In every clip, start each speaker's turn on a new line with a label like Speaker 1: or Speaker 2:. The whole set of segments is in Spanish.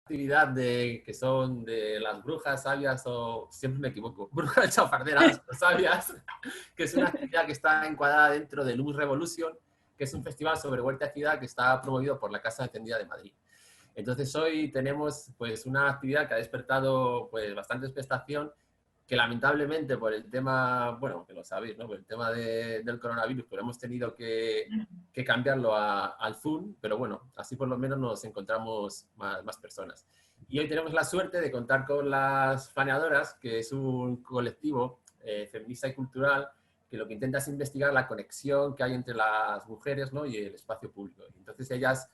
Speaker 1: actividad que son de las brujas, sabias o, siempre me equivoco, brujas chafarderas o sabias, que es una actividad que está encuadrada dentro de Luz Revolution, que es un festival sobre huerta y actividad que está promovido por la Casa Encendida de Madrid. Entonces hoy tenemos pues una actividad que ha despertado pues bastante expectación, que lamentablemente por el tema, bueno, que lo sabéis, ¿no? Por el tema del coronavirus, pues hemos tenido que cambiarlo al Zoom, pero bueno, así por lo menos nos encontramos más personas. Y hoy tenemos la suerte de contar con las Planeadoras, que es un colectivo feminista y cultural que lo que intenta es investigar la conexión que hay entre las mujeres, ¿no? Y el espacio público. Entonces ellas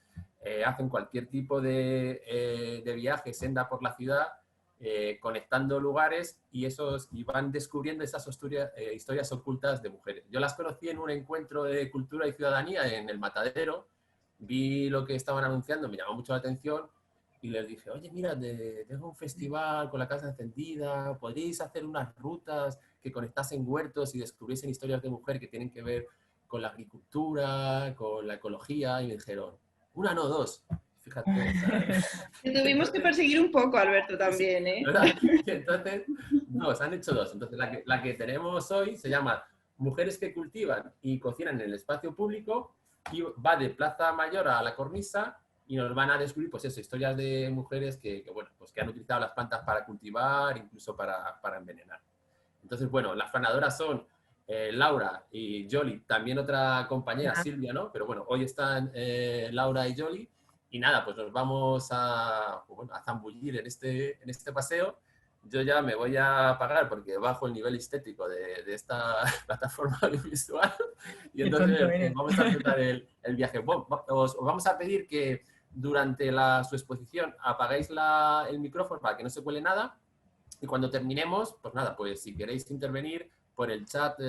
Speaker 1: hacen cualquier tipo de viaje, senda por la ciudad, conectando lugares y van descubriendo esas historias ocultas de mujeres. Yo las conocí en un encuentro de cultura y ciudadanía en el Matadero, vi lo que estaban anunciando, me llamó mucho la atención y les dije, oye, mira, tengo un festival con la casa encendida, ¿podríais hacer unas rutas que conectasen huertos y descubriesen historias de mujer que tienen que ver con la agricultura, con la ecología? Y me dijeron, una no, dos. Fíjate, ¿sabes?
Speaker 2: Te tuvimos que
Speaker 1: Entonces,
Speaker 2: perseguir un poco, Alberto,
Speaker 1: sí,
Speaker 2: también, ¿eh?
Speaker 1: ¿verdad? Y entonces, no, se han hecho dos. Entonces, la que tenemos hoy se llama Mujeres que cultivan y cocinan en el espacio público y va de Plaza Mayor a la Cornisa y nos van a descubrir, pues eso, historias de mujeres bueno, pues que han utilizado las plantas para cultivar, incluso para envenenar. Entonces, bueno, las ganadoras son Laura y Jolly, también otra compañera, Silvia, ¿no? Pero bueno, hoy están Laura y Jolly. Y nada, pues nos vamos pues bueno, a zambullir en este paseo. Yo ya me voy a apagar porque bajo el nivel estético de esta plataforma audiovisual y
Speaker 3: Qué
Speaker 1: entonces
Speaker 3: tonto eres.
Speaker 1: vamos a empezar el viaje. Bueno, os vamos a pedir que durante su exposición apagáis el micrófono para que no se cuele nada y cuando terminemos, pues nada, pues si queréis intervenir por el chat,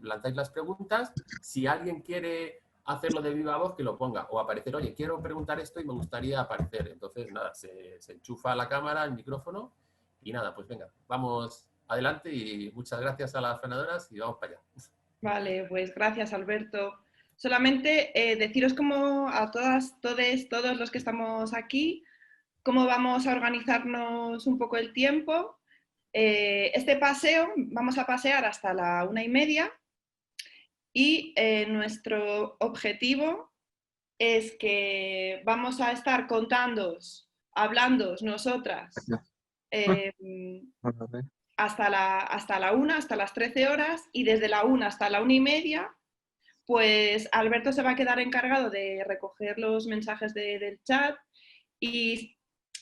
Speaker 1: lanzáis las preguntas. Si alguien quiere hacerlo de viva voz, que lo ponga. O aparecer, oye, quiero preguntar esto y me gustaría aparecer. Entonces, nada, se enchufa la cámara, el micrófono y nada, pues venga, vamos adelante y muchas gracias a las ganadoras y vamos para allá.
Speaker 2: Vale, pues gracias, Alberto. Solamente deciros cómo a todas, todos los que estamos aquí, cómo vamos a organizarnos un poco el tiempo. Este paseo, vamos a pasear hasta la 1:30 y nuestro objetivo es que vamos a estar contándoos, hablándoos nosotras eh, hasta la 1, hasta las 13 horas y desde la 1 hasta la 1:30 pues Alberto se va a quedar encargado de recoger los mensajes del chat y,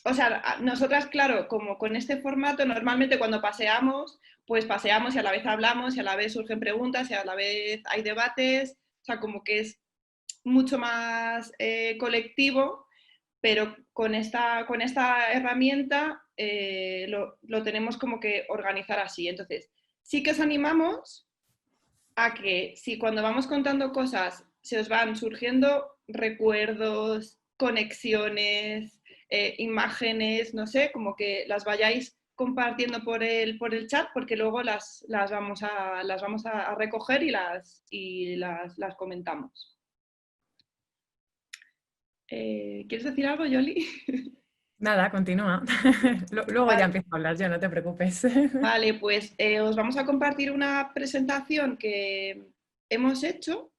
Speaker 2: o sea, nosotras, claro, como con este formato, normalmente cuando paseamos, pues paseamos y a la vez hablamos y a la vez surgen preguntas y a la vez hay debates, o sea, como que es mucho más colectivo, pero con esta herramienta lo tenemos como que organizar así. Entonces, sí que os animamos a que si cuando vamos contando cosas se os van surgiendo recuerdos, conexiones, imágenes, no sé, como que las vayáis compartiendo por el chat porque luego las vamos a recoger y las comentamos. ¿Quieres decir algo, Yoli?
Speaker 3: Nada, continúa. Luego ya
Speaker 2: Vale.
Speaker 3: empiezo a hablar yo, no te preocupes.
Speaker 2: Vale, pues os vamos a compartir una presentación que hemos hecho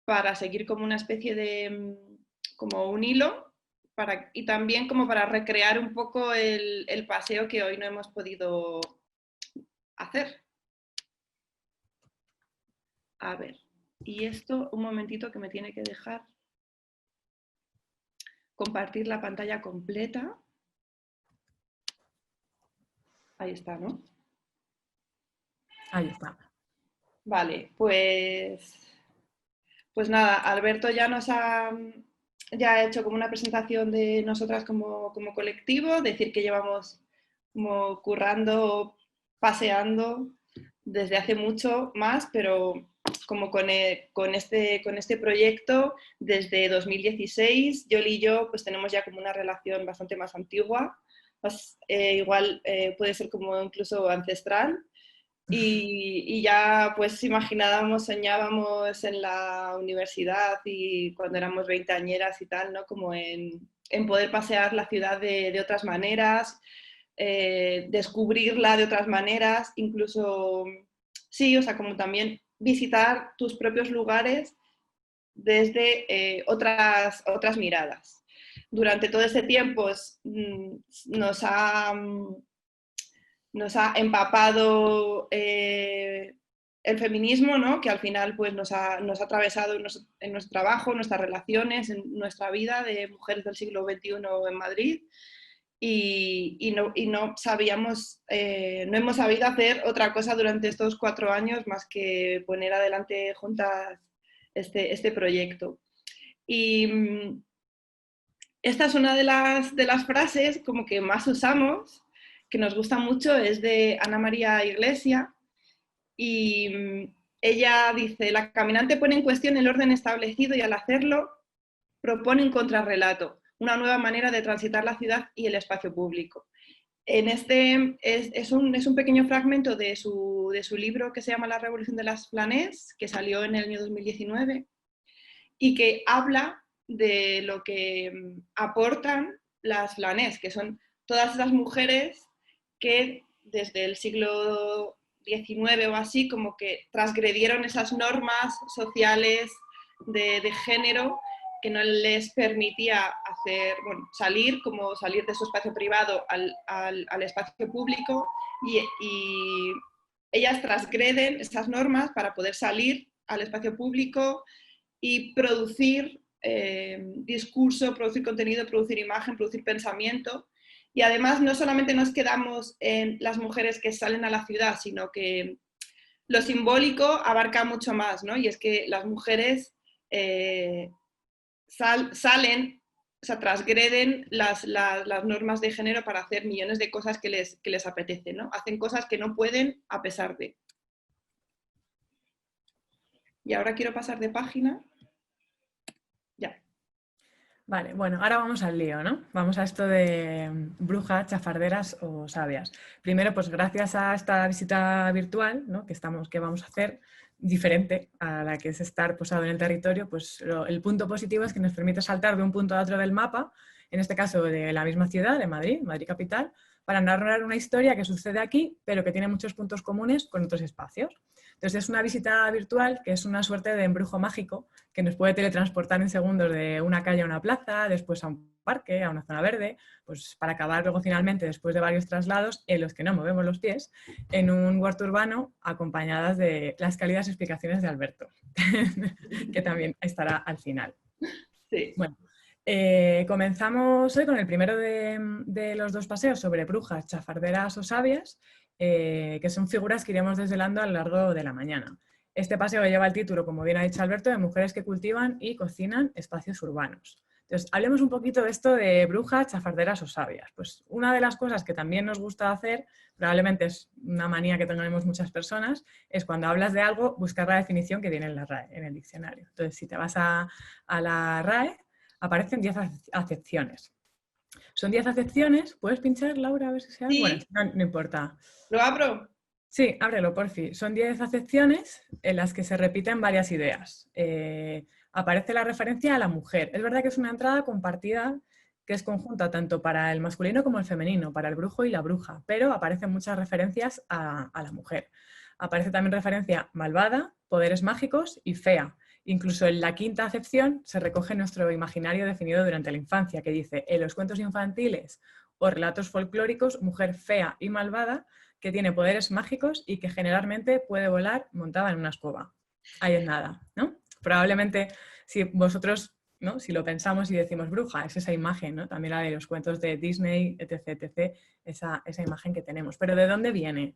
Speaker 2: para seguir como una especie de, como un hilo y también como para recrear un poco el paseo que hoy no hemos podido hacer. A ver, y esto, un momentito que me tiene que dejar compartir la pantalla completa. Ahí está, ¿no?
Speaker 3: Ahí está.
Speaker 2: Vale, pues nada, Alberto ya ha hecho como una presentación de nosotras como colectivo, decir que llevamos como currando, paseando desde hace mucho más, pero como con este proyecto desde 2016, Yoli y yo pues tenemos ya como una relación bastante más antigua, igual puede ser como incluso ancestral. Y ya pues soñábamos en la universidad y cuando éramos veinteañeras y tal, ¿no? Como en en poder pasear la ciudad de otras maneras, descubrirla de otras maneras, incluso, sí, o sea, como también visitar tus propios lugares desde otras miradas. Durante todo este tiempo nos ha empapado el feminismo, ¿no? Que al final pues, nos ha atravesado en nuestro trabajo, en nuestras relaciones, en nuestra vida de mujeres del siglo XXI en Madrid. Y no sabíamos, no hemos sabido hacer otra cosa durante estos 4 años más que poner adelante juntas este proyecto. Y esta es una de las frases como que más usamos, que nos gusta mucho, es de Ana María Iglesia, y ella dice: la caminante pone en cuestión el orden establecido y al hacerlo propone un contrarrelato, una nueva manera de transitar la ciudad y el espacio público. En este es un pequeño fragmento de su libro que se llama La Revolución de las Flanés, que salió en el año 2019, y que habla de lo que aportan las flanés, que son todas esas mujeres que desde el siglo XIX o así como que transgredieron esas normas sociales de género que no les permitía hacer, bueno, salir de su espacio privado al espacio público, y ellas transgreden esas normas para poder salir al espacio público y producir discurso, producir contenido, producir imagen, producir pensamiento. Y además no solamente nos quedamos en las mujeres que salen a la ciudad, sino que lo simbólico abarca mucho más, ¿no? Y es que las mujeres salen, o sea, transgreden las normas de género para hacer millones de cosas que les apetece, ¿no? Hacen cosas que no pueden a pesar de. Y ahora quiero pasar de página. Ya.
Speaker 3: Vale, bueno, ahora vamos al lío, ¿no? Vamos a esto de brujas, chafarderas o sabias. Primero, pues gracias a esta visita virtual, ¿no? que vamos a hacer, diferente a la que es estar posado en el territorio, pues el punto positivo es que nos permite saltar de un punto a otro del mapa, en este caso de la misma ciudad, de Madrid, Madrid capital, para narrar una historia que sucede aquí, pero que tiene muchos puntos comunes con otros espacios. Entonces es una visita virtual que es una suerte de embrujo mágico que nos puede teletransportar en segundos de una calle a una plaza, después a un parque, a una zona verde, pues para acabar luego finalmente, después de varios traslados en los que no movemos los pies, en un huerto urbano acompañadas de las cálidas explicaciones de Alberto, que también estará al final.
Speaker 2: Sí.
Speaker 3: Bueno, comenzamos hoy con el primero de los 2 paseos sobre brujas, chafarderas o sabias, que son figuras que iremos desvelando a lo largo de la mañana. Este paseo lleva el título, como bien ha dicho Alberto, de Mujeres que cultivan y cocinan espacios urbanos. Entonces, hablemos un poquito de esto de brujas, chafarderas o sabias. Pues una de las cosas que también nos gusta hacer, probablemente es una manía que tenemos muchas personas, es cuando hablas de algo, buscar la definición que tiene en la RAE, en el diccionario. Entonces, si te vas a la RAE, aparecen 10 acepciones. Son 10 acepciones. ¿Puedes pinchar, Laura, a ver si se abre?
Speaker 2: Sí.
Speaker 3: Bueno, no importa.
Speaker 2: ¿Lo abro?
Speaker 3: Sí, ábrelo, porfi. Son 10 acepciones en las que se repiten varias ideas. Aparece la referencia a la mujer. Es verdad que es una entrada compartida que es conjunta tanto para el masculino como el femenino, para el brujo y la bruja, pero aparecen muchas referencias a la mujer. Aparece también referencia malvada, poderes mágicos y fea. Incluso en la 5ª acepción se recoge nuestro imaginario definido durante la infancia, que dice: en los cuentos infantiles o relatos folclóricos, mujer fea y malvada que tiene poderes mágicos y que generalmente puede volar montada en una escoba. Ahí es nada, ¿no? Probablemente si vosotros, ¿no? Si lo pensamos y decimos bruja, es esa imagen, ¿no? También la de los cuentos de Disney, etc., etc., esa imagen que tenemos. ¿Pero de dónde viene?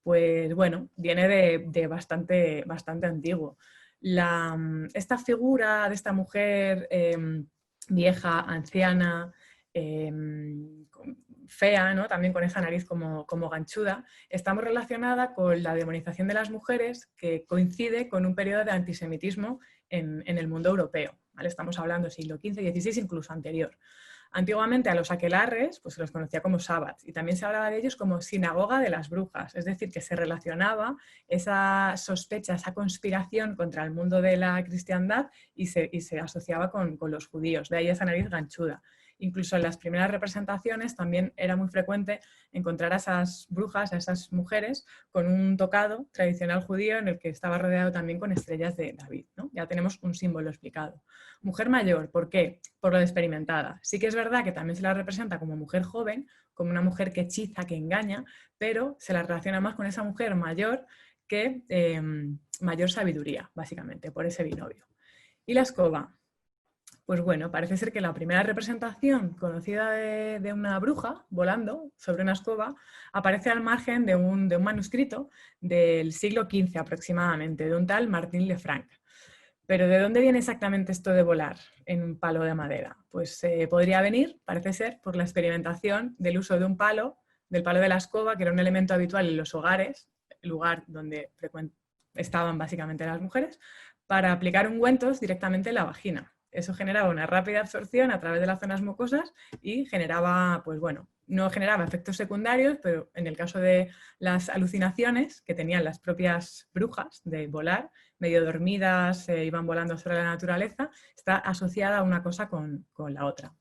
Speaker 3: Pues bueno, viene de bastante antiguo. Esta figura de esta mujer vieja, anciana, fea, ¿no? También con esa nariz como ganchuda, está muy relacionada con la demonización de las mujeres, que coincide con un periodo de antisemitismo en el mundo europeo, ¿vale? Estamos hablando del siglo XV, XVI, incluso anterior. Antiguamente a los aquelarres pues se los conocía como sabbats, y también se hablaba de ellos como sinagoga de las brujas, es decir, que se relacionaba esa sospecha, esa conspiración contra el mundo de la cristiandad y se asociaba con los judíos, de ahí esa nariz ganchuda. Incluso en las primeras representaciones también era muy frecuente encontrar a esas brujas, a esas mujeres, con un tocado tradicional judío en el que estaba rodeado también con estrellas de David, ¿no? Ya tenemos un símbolo explicado. Mujer mayor, ¿por qué? Por lo de experimentada. Sí que es verdad que también se la representa como mujer joven, como una mujer que hechiza, que engaña, pero se la relaciona más con esa mujer mayor que mayor sabiduría, básicamente, por ese binomio. ¿Y la escoba? Pues bueno, parece ser que la primera representación conocida de una bruja volando sobre una escoba aparece al margen de un manuscrito del siglo XV aproximadamente, de un tal Martín Lefranc. Pero ¿de dónde viene exactamente esto de volar en un palo de madera? Pues podría venir, parece ser, por la experimentación del uso de un palo, del palo de la escoba, que era un elemento habitual en los hogares, el lugar donde estaban básicamente las mujeres, para aplicar ungüentos directamente en la vagina. Eso generaba una rápida absorción a través de las zonas mucosas y generaba, pues bueno, no generaba efectos secundarios, pero en el caso de las alucinaciones que tenían las propias brujas de volar, medio dormidas, iban volando sobre la naturaleza, está asociada una cosa con la otra.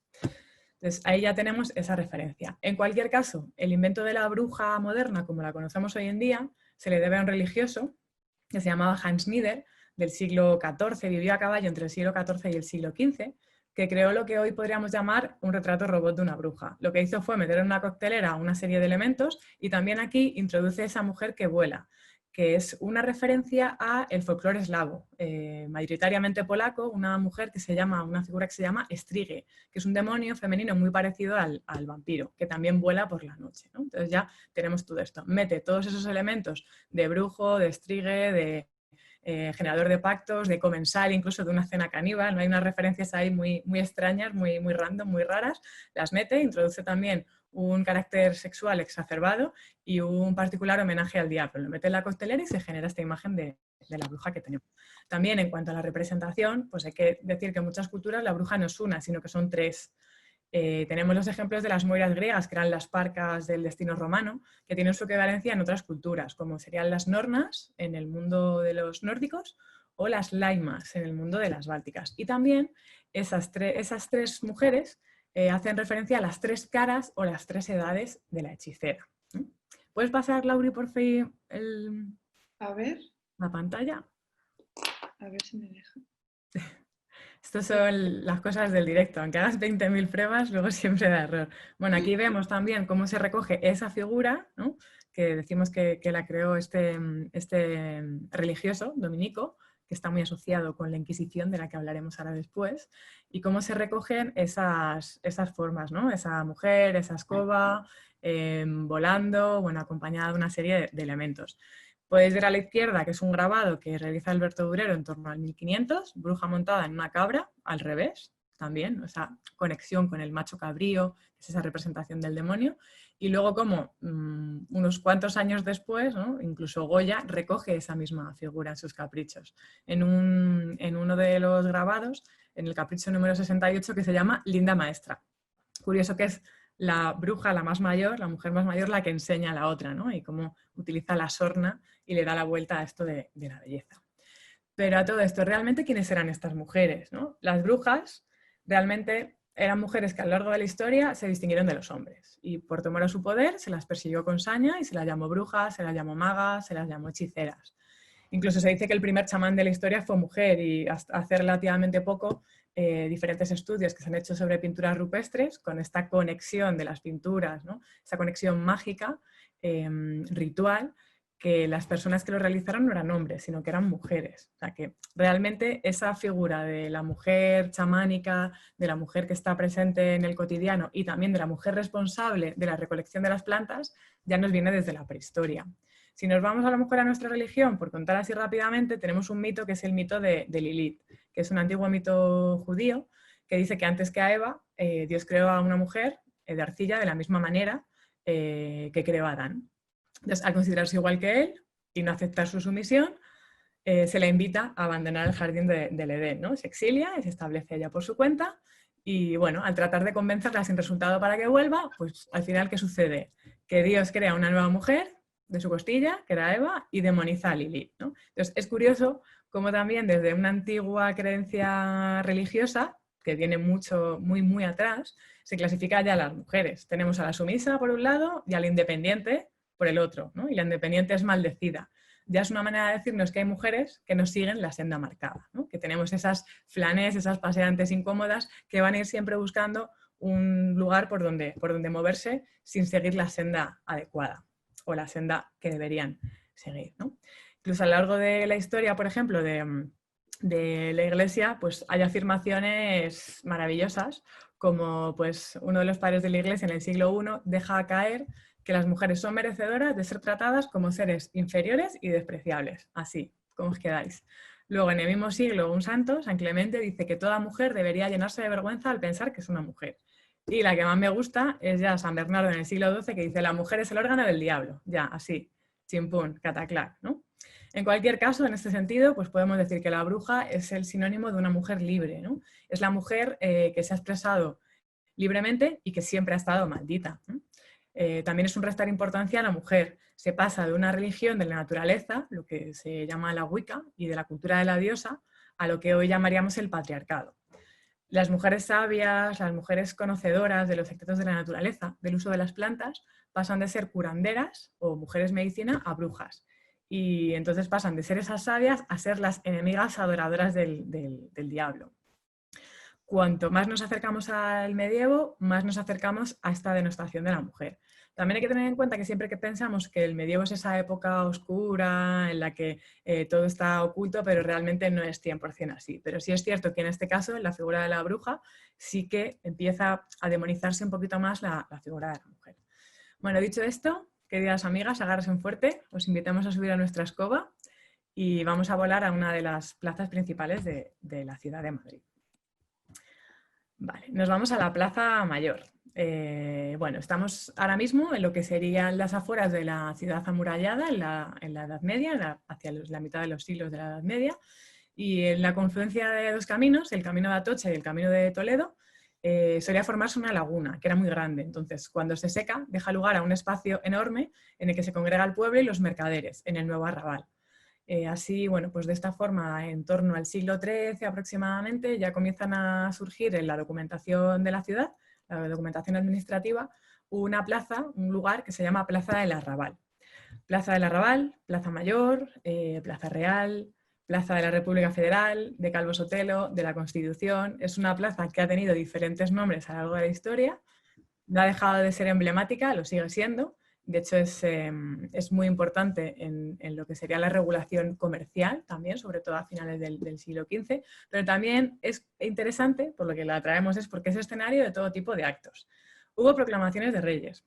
Speaker 3: Entonces, ahí ya tenemos esa referencia. En cualquier caso, el invento de la bruja moderna, como la conocemos hoy en día, se le debe a un religioso que se llamaba Hans Nieder, del siglo XIV, vivió a caballo entre el siglo XIV y el siglo XV, que creó lo que hoy podríamos llamar un retrato robot de una bruja. Lo que hizo fue meter en una coctelera una serie de elementos y también aquí introduce esa mujer que vuela, que es una referencia al folclore eslavo, mayoritariamente polaco, una figura que se llama Strige, que es un demonio femenino muy parecido al vampiro, que también vuela por la noche, ¿no? Entonces ya tenemos todo esto. Mete todos esos elementos de brujo, de Strige, de generador de pactos, de comensal, incluso de una cena caníbal, ¿no? Hay unas referencias ahí muy, muy extrañas, muy, muy random, muy raras, las mete, introduce también un carácter sexual exacerbado y un particular homenaje al diablo. Lo mete en la costelera y se genera esta imagen de la bruja que tenemos. También en cuanto a la representación, pues hay que decir que en muchas culturas la bruja no es una, sino que son tres. Tenemos los ejemplos de las moiras griegas, que eran las parcas del destino romano, que tienen su equivalencia en otras culturas, como serían las nornas en el mundo de los nórdicos o las laimas en el mundo de las bálticas. Y también esas tres mujeres hacen referencia a las tres caras o las tres edades de la hechicera. ¿Puedes pasar, Lauri, por fin
Speaker 2: A ver.
Speaker 3: la pantalla?
Speaker 2: A ver si me deja.
Speaker 3: Estas son las cosas del directo. Aunque hagas 20.000 pruebas, luego siempre da error. Bueno, aquí vemos también cómo se recoge esa figura, ¿no? Que decimos que la creó este religioso dominico, que está muy asociado con la Inquisición, de la que hablaremos ahora después, y cómo se recogen esas formas, ¿no? Esa mujer, esa escoba, volando, bueno, acompañada de una serie de elementos. Podéis ver a la izquierda que es un grabado que realiza Alberto Durero en torno al 1500, bruja montada en una cabra, al revés, también, esa conexión con el macho cabrío, que es esa representación del demonio, y luego como unos cuantos años después, ¿no? Incluso Goya recoge esa misma figura en sus caprichos. En uno de los grabados, en el capricho número 68, que se llama Linda Maestra. Curioso que es la bruja, la más mayor, la mujer más mayor, la que enseña a la otra, ¿no? Y cómo utiliza la sorna y le da la vuelta a esto de la belleza. Pero a todo esto, ¿realmente quiénes eran estas mujeres, ¿no? Las brujas realmente eran mujeres que a lo largo de la historia se distinguieron de los hombres y por temor a su poder se las persiguió con saña y se las llamó brujas, se las llamó magas, se las llamó hechiceras. Incluso se dice que el primer chamán de la historia fue mujer y hasta hace relativamente poco diferentes estudios que se han hecho sobre pinturas rupestres con esta conexión de las pinturas, ¿no? Esa conexión mágica, ritual, que las personas que lo realizaron no eran hombres, sino que eran mujeres. O sea que realmente esa figura de la mujer chamánica, de la mujer que está presente en el cotidiano y también de la mujer responsable de la recolección de las plantas ya nos viene desde la prehistoria. Si nos vamos a lo mejor a nuestra religión, por contar así rápidamente, tenemos un mito que es el mito de Lilith, que es un antiguo mito judío que dice que antes que a Eva, Dios creó a una mujer de arcilla de la misma manera que creó a Adán. Entonces, al considerarse igual que él y no aceptar su sumisión, se le invita a abandonar el jardín del Edén, ¿no? Se exilia y se establece ella por su cuenta y, bueno, al tratar de convencerla sin resultado para que vuelva, pues al final, ¿qué sucede? Que Dios crea una nueva mujer de su costilla, que era Eva, y demoniza a Lilith, ¿no? Entonces, es curioso cómo también desde una antigua creencia religiosa que viene muy atrás, se clasifica ya a las mujeres. Tenemos a la sumisa por un lado y a la independiente por el otro, ¿no? Y la independiente es maldecida. Ya es una manera de decirnos que hay mujeres que nos siguen la senda marcada, ¿no? Que tenemos esas flanés, esas paseantes incómodas que van a ir siempre buscando un lugar por donde moverse sin seguir la senda adecuada o la senda que deberían seguir, ¿no? Incluso a lo largo de la historia, por ejemplo, de la Iglesia, pues hay afirmaciones maravillosas, como pues uno de los padres de la Iglesia en el siglo I deja caer que las mujeres son merecedoras de ser tratadas como seres inferiores y despreciables. Así, ¿cómo os quedáis? Luego, en el mismo siglo, un santo, San Clemente, dice que toda mujer debería llenarse de vergüenza al pensar que es una mujer. Y la que más me gusta es ya San Bernardo en el siglo XII, que dice la mujer es el órgano del diablo. Ya, así, chimpún, cataclac, ¿no? En cualquier caso, en este sentido, pues podemos decir que la bruja es el sinónimo de una mujer libre, ¿no? Es la mujer que se ha expresado libremente y que siempre ha estado maldita, ¿no? También es un restar importancia a la mujer. Se pasa de una religión de la naturaleza, lo que se llama la Wicca, y de la cultura de la diosa, a lo que hoy llamaríamos el patriarcado. Las mujeres sabias, las mujeres conocedoras de los secretos de la naturaleza, del uso de las plantas, pasan de ser curanderas o mujeres medicina a brujas. Y entonces pasan de ser esas sabias a ser las enemigas adoradoras del diablo. Cuanto más nos acercamos al medievo, más nos acercamos a esta denostación de la mujer. También hay que tener en cuenta que siempre que pensamos que el medievo es esa época oscura en la que todo está oculto, pero realmente no es 100% así. Pero sí es cierto que en este caso, en la figura de la bruja, sí que empieza a demonizarse un poquito más la figura de la mujer. Bueno, dicho esto, queridas amigas, agárrense fuerte, os invitamos a subir a nuestra escoba y vamos a volar a una de las plazas principales de la ciudad de Madrid. Vale, nos vamos a la Plaza Mayor. Bueno, estamos ahora mismo en lo que serían las afueras de la ciudad amurallada en la Edad Media, hacia la mitad de los siglos de la Edad Media, y en la confluencia de dos caminos, el camino de Atocha y el camino de Toledo, solía formarse una laguna, que era muy grande. Entonces, cuando se seca, deja lugar a un espacio enorme en el que se congrega el pueblo y los mercaderes, en el nuevo arrabal. Así, bueno, pues de esta forma, en torno al siglo XIII aproximadamente, ya comienzan a surgir en la documentación de la ciudad, la documentación administrativa, una plaza, un lugar que se llama Plaza del Arrabal. Plaza del Arrabal, Plaza Mayor, Plaza Real, Plaza de la República Federal, de Calvo Sotelo, de la Constitución. Es una plaza que ha tenido diferentes nombres a lo largo de la historia, no ha dejado de ser emblemática, lo sigue siendo. De hecho, es muy importante en lo que sería la regulación comercial también, sobre todo a finales del siglo XV, pero también es interesante, por lo que la traemos, es porque es escenario de todo tipo de actos. Hubo proclamaciones de reyes,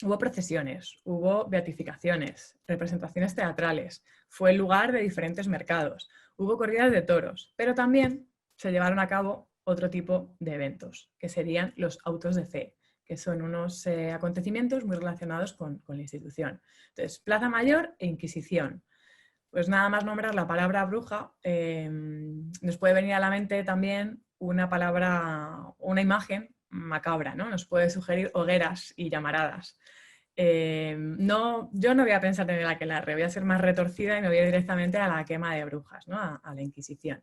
Speaker 3: hubo procesiones, hubo beatificaciones, representaciones teatrales, fue el lugar de diferentes mercados, hubo corridas de toros, pero también se llevaron a cabo otro tipo de eventos, que serían los autos de fe, que son unos acontecimientos muy relacionados con la institución. Entonces, Plaza Mayor e Inquisición. Pues nada más nombrar la palabra bruja, nos puede venir a la mente también una imagen macabra, ¿no? Nos puede sugerir hogueras y llamaradas. Yo no voy a pensar en el aquelarre, voy a ser más retorcida y me voy directamente a la quema de brujas, ¿no? A la Inquisición.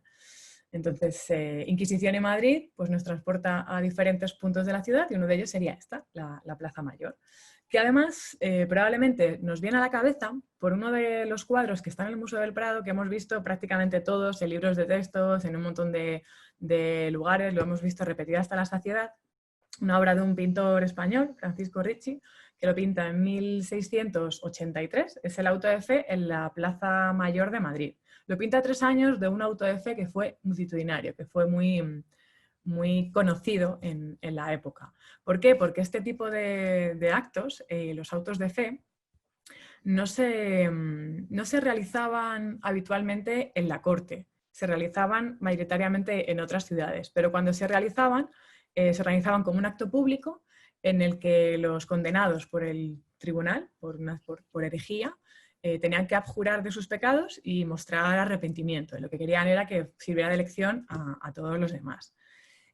Speaker 3: Entonces, Inquisición en Madrid pues nos transporta a diferentes puntos de la ciudad y uno de ellos sería esta, la Plaza Mayor, que además probablemente nos viene a la cabeza por uno de los cuadros que están en el Museo del Prado, que hemos visto prácticamente todos en libros de textos, en un montón de lugares, lo hemos visto repetido hasta la saciedad, una obra de un pintor español, Francisco Ricci, que lo pinta en 1683, es el auto de fe en la Plaza Mayor de Madrid. Lo pinta 3 años de un auto de fe que fue multitudinario, que fue muy conocido en la época. ¿Por qué? Porque este tipo de actos, los autos de fe, no se realizaban habitualmente en la corte, se realizaban mayoritariamente en otras ciudades, pero cuando se realizaban como un acto público en el que los condenados por el tribunal, por herejía, tenían que abjurar de sus pecados y mostrar arrepentimiento. Lo que querían era que sirviera de lección a todos los demás.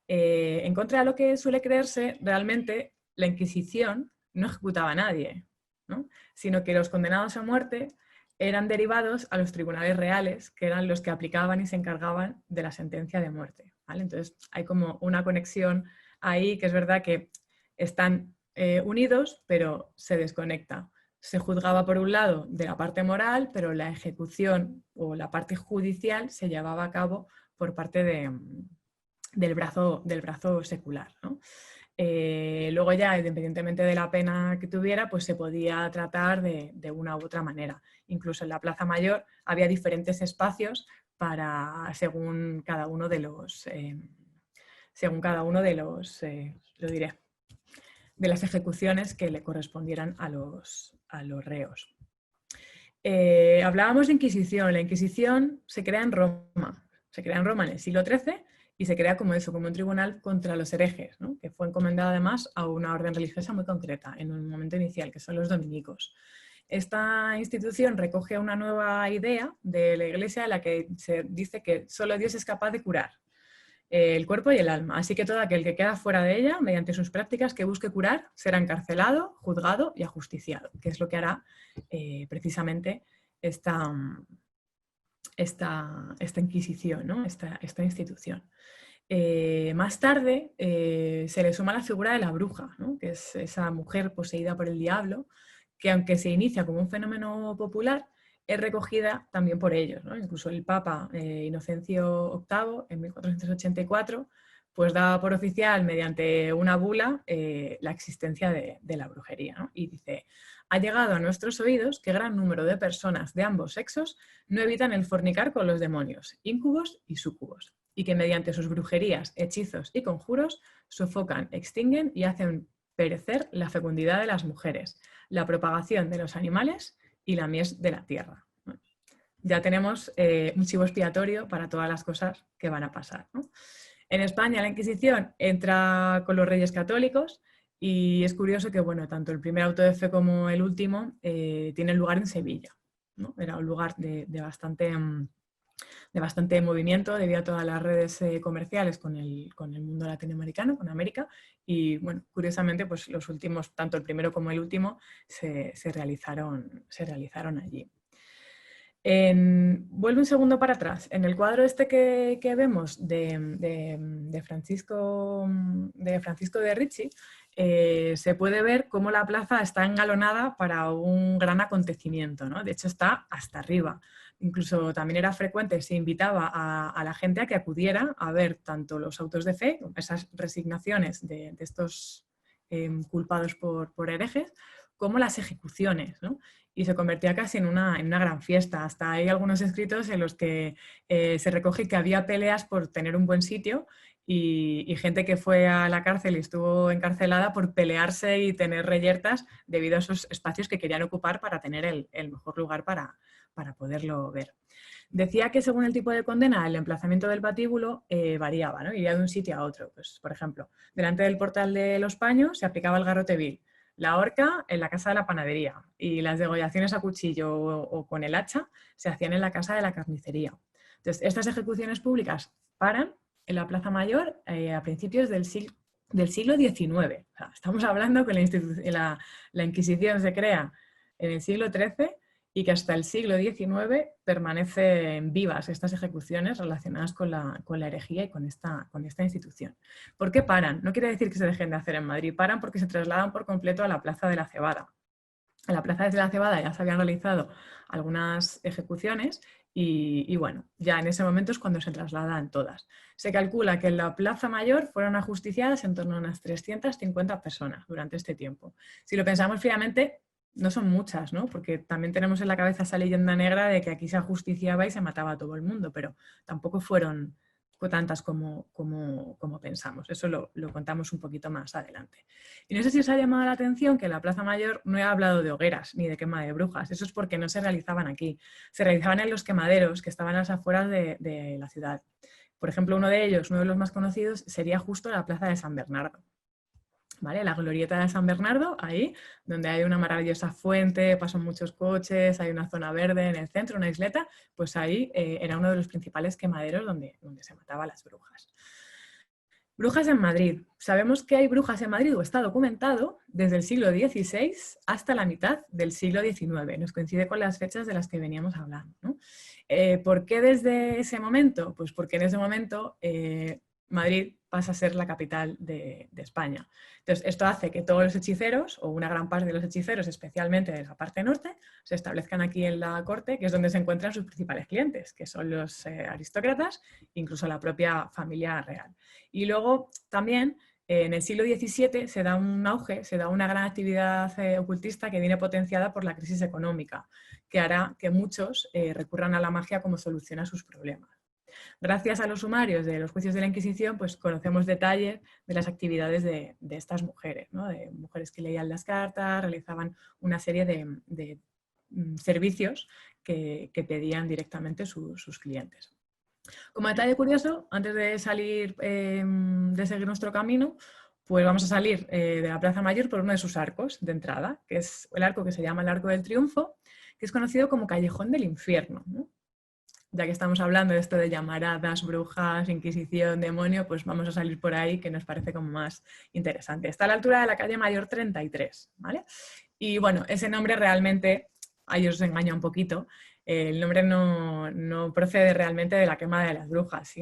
Speaker 3: En contra de lo que suele creerse, realmente la Inquisición no ejecutaba a nadie, ¿no? Sino que los condenados a muerte eran derivados a los tribunales reales, que eran los que aplicaban y se encargaban de la sentencia de muerte, ¿vale? Entonces hay como una conexión ahí, que es verdad que están unidos, pero se desconecta. Se juzgaba por un lado de la parte moral, pero la ejecución o la parte judicial se llevaba a cabo por parte del brazo secular, ¿no? Luego ya, independientemente de la pena que tuviera, pues se podía tratar de una u otra manera. Incluso en la Plaza Mayor había diferentes espacios según cada uno de los, lo diré, de las ejecuciones que le correspondieran a los reos. Hablábamos de Inquisición. La Inquisición se crea en Roma. Se crea en Roma en el siglo XIII y se crea como un tribunal contra los herejes, ¿no? Que fue encomendado además a una orden religiosa muy concreta en un momento inicial, que son los dominicos. Esta institución recoge una nueva idea de la Iglesia en la que se dice que solo Dios es capaz de curar el cuerpo y el alma. Así que todo aquel que queda fuera de ella, mediante sus prácticas que busque curar, será encarcelado, juzgado y ajusticiado, que es lo que hará precisamente esta Inquisición, ¿no? esta institución. Más tarde se le suma la figura de la bruja, ¿no? Que es esa mujer poseída por el diablo, que aunque se inicia como un fenómeno popular, es recogida también por ellos, ¿no? Incluso el Papa Inocencio VIII, en 1484, pues daba por oficial, mediante una bula, la existencia de la brujería, ¿no? Y dice: ha llegado a nuestros oídos que gran número de personas de ambos sexos no evitan el fornicar con los demonios, íncubos y súcubos, y que mediante sus brujerías, hechizos y conjuros sofocan, extinguen y hacen perecer la fecundidad de las mujeres, la propagación de los animales y la mies de la tierra. Ya tenemos un chivo expiatorio para todas las cosas que van a pasar, ¿no? En España la Inquisición entra con los Reyes Católicos y es curioso que, bueno, tanto el primer auto de fe como el último tienen lugar en Sevilla, ¿no? Era un lugar de bastante movimiento debido a todas las redes comerciales con el mundo latinoamericano, con América, y bueno, curiosamente pues los últimos, tanto el primero como el último, se realizaron allí. Vuelvo un segundo para atrás. En el cuadro este que vemos de Francisco de Ricci, se puede ver cómo la plaza está engalonada para un gran acontecimiento, ¿no? De hecho está hasta arriba. Incluso también era frecuente, se invitaba a la gente a que acudiera a ver tanto los autos de fe, esas resignaciones de estos culpados por herejes, como las ejecuciones, ¿no? Y se convertía casi en una gran fiesta. Hasta hay algunos escritos en los que se recoge que había peleas por tener un buen sitio y gente que fue a la cárcel y estuvo encarcelada por pelearse y tener reyertas debido a esos espacios que querían ocupar para tener el mejor lugar para poderlo ver. Decía que según el tipo de condena, el emplazamiento del patíbulo variaba, ¿no? Iría de un sitio a otro. Pues, por ejemplo, delante del portal de Los Paños se aplicaba el garrote vil, la horca en la casa de la panadería y las degollaciones a cuchillo o con el hacha se hacían en la casa de la carnicería. Entonces, estas ejecuciones públicas paran en la Plaza Mayor a principios del siglo XIX. O sea, estamos hablando que la Inquisición se crea en el siglo XIII y que hasta el siglo XIX permanecen vivas estas ejecuciones relacionadas con la herejía y con esta institución. ¿Por qué paran? No quiere decir que se dejen de hacer en Madrid, paran porque se trasladan por completo a la Plaza de la Cebada. En la Plaza de la Cebada ya se habían realizado algunas ejecuciones y bueno, ya en ese momento es cuando se trasladan todas. Se calcula que en la Plaza Mayor fueron ajusticiadas en torno a unas 350 personas durante este tiempo. Si lo pensamos fríamente, no son muchas, ¿no? Porque también tenemos en la cabeza esa leyenda negra de que aquí se ajusticiaba y se mataba a todo el mundo, pero tampoco fueron tantas como pensamos. Eso lo contamos un poquito más adelante. Y no sé si os ha llamado la atención que en la Plaza Mayor no he hablado de hogueras ni de quema de brujas. Eso es porque no se realizaban aquí. Se realizaban en los quemaderos que estaban a las afueras de la ciudad. Por ejemplo, uno de ellos, uno de los más conocidos, sería justo la Plaza de San Bernardo. ¿Vale? La glorieta de San Bernardo, ahí, donde hay una maravillosa fuente, pasan muchos coches, hay una zona verde en el centro, una isleta, pues ahí era uno de los principales quemaderos donde se mataban las brujas. Brujas en Madrid. Sabemos que hay brujas en Madrid, o está documentado, desde el siglo XVI hasta la mitad del siglo XIX. Nos coincide con las fechas de las que veníamos hablando, ¿no? ¿Por qué desde ese momento? Pues porque en ese momento Madrid pasa a ser la capital de España. Entonces, esto hace que todos los hechiceros, o una gran parte de los hechiceros, especialmente de la parte norte, se establezcan aquí en la corte, que es donde se encuentran sus principales clientes, que son los aristócratas, incluso la propia familia real. Y luego también en el siglo XVII se da un auge, se da una gran actividad ocultista que viene potenciada por la crisis económica, que hará que muchos recurran a la magia como solución a sus problemas. Gracias a los sumarios de los juicios de la Inquisición, pues conocemos detalles de las actividades de estas mujeres, ¿no? De mujeres que leían las cartas, realizaban una serie de servicios que pedían directamente sus clientes. Como detalle curioso, antes de salir, de seguir nuestro camino, pues vamos a salir de la Plaza Mayor por uno de sus arcos de entrada, que es el arco que se llama el Arco del Triunfo, que es conocido como Callejón del Infierno, ¿no? Ya que estamos hablando de esto de llamaradas, brujas, inquisición, demonio, pues vamos a salir por ahí, que nos parece como más interesante. Está a la altura de la calle Mayor 33, ¿vale? Y bueno, ese nombre realmente, ahí os engaña un poquito, el nombre no procede realmente de la quema de las brujas,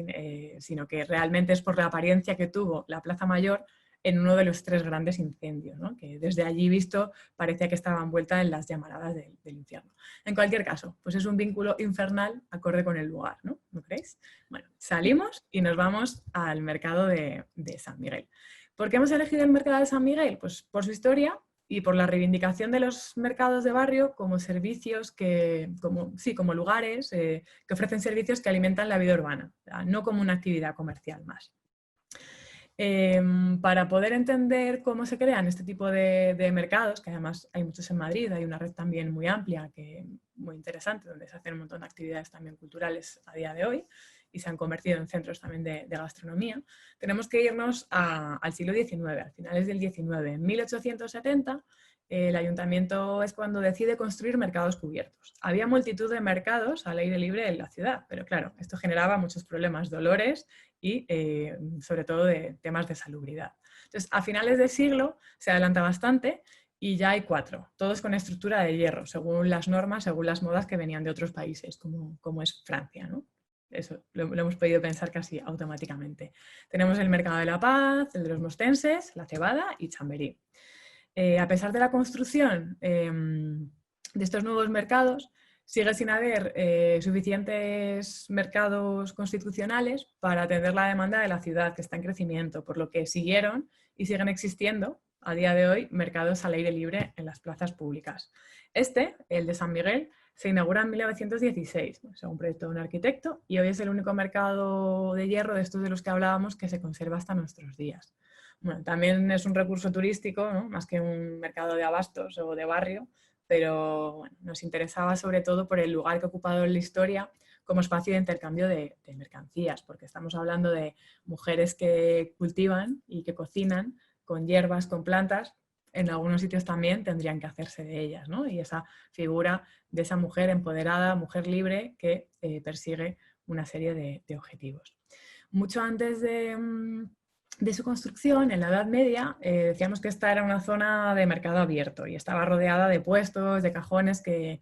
Speaker 3: sino que realmente es por la apariencia que tuvo la Plaza Mayor en uno de los 3 grandes incendios, ¿no? Que desde allí visto parecía que estaba envuelta en las llamaradas del infierno. En cualquier caso, pues es un vínculo infernal acorde con el lugar, ¿no? ¿No creéis? Bueno, salimos y nos vamos al mercado de San Miguel. ¿Por qué hemos elegido el mercado de San Miguel? Pues por su historia y por la reivindicación de los mercados de barrio como servicios como lugares que ofrecen servicios que alimentan la vida urbana, no como una actividad comercial más. Para poder entender cómo se crean este tipo de mercados, que además hay muchos en Madrid, hay una red también muy amplia, muy interesante, donde se hacen un montón de actividades también culturales a día de hoy y se han convertido en centros también de gastronomía, tenemos que irnos al siglo XIX, a finales del XIX. En 1870 el ayuntamiento es cuando decide construir mercados cubiertos. Había multitud de mercados al aire libre en la ciudad, pero claro, esto generaba muchos problemas, dolores y sobre todo de temas de salubridad. Entonces, a finales del siglo se adelanta bastante y ya hay 4, todos con estructura de hierro, según las normas, según las modas que venían de otros países, como es Francia, ¿no? Eso lo hemos podido pensar casi automáticamente. Tenemos el Mercado de la Paz, el de los Mostenses, la Cebada y Chamberí. A pesar de la construcción de estos nuevos mercados, sigue sin haber suficientes mercados constitucionales para atender la demanda de la ciudad, que está en crecimiento, por lo que siguieron y siguen existiendo a día de hoy mercados al aire libre en las plazas públicas. El de San Miguel, se inaugura en 1916, según proyecto de un arquitecto, y hoy es el único mercado de hierro de estos de los que hablábamos que se conserva hasta nuestros días. Bueno, también es un recurso turístico, ¿no? Más que un mercado de abastos o de barrio, pero bueno, nos interesaba sobre todo por el lugar que ha ocupado en la historia como espacio de intercambio de mercancías, porque estamos hablando de mujeres que cultivan y que cocinan con hierbas, con plantas. En algunos sitios también tendrían que hacerse de ellas, ¿no? Y esa figura de esa mujer empoderada, mujer libre, que persigue una serie de objetivos. Mucho antes de su construcción, en la Edad Media, decíamos que esta era una zona de mercado abierto y estaba rodeada de puestos, de cajones que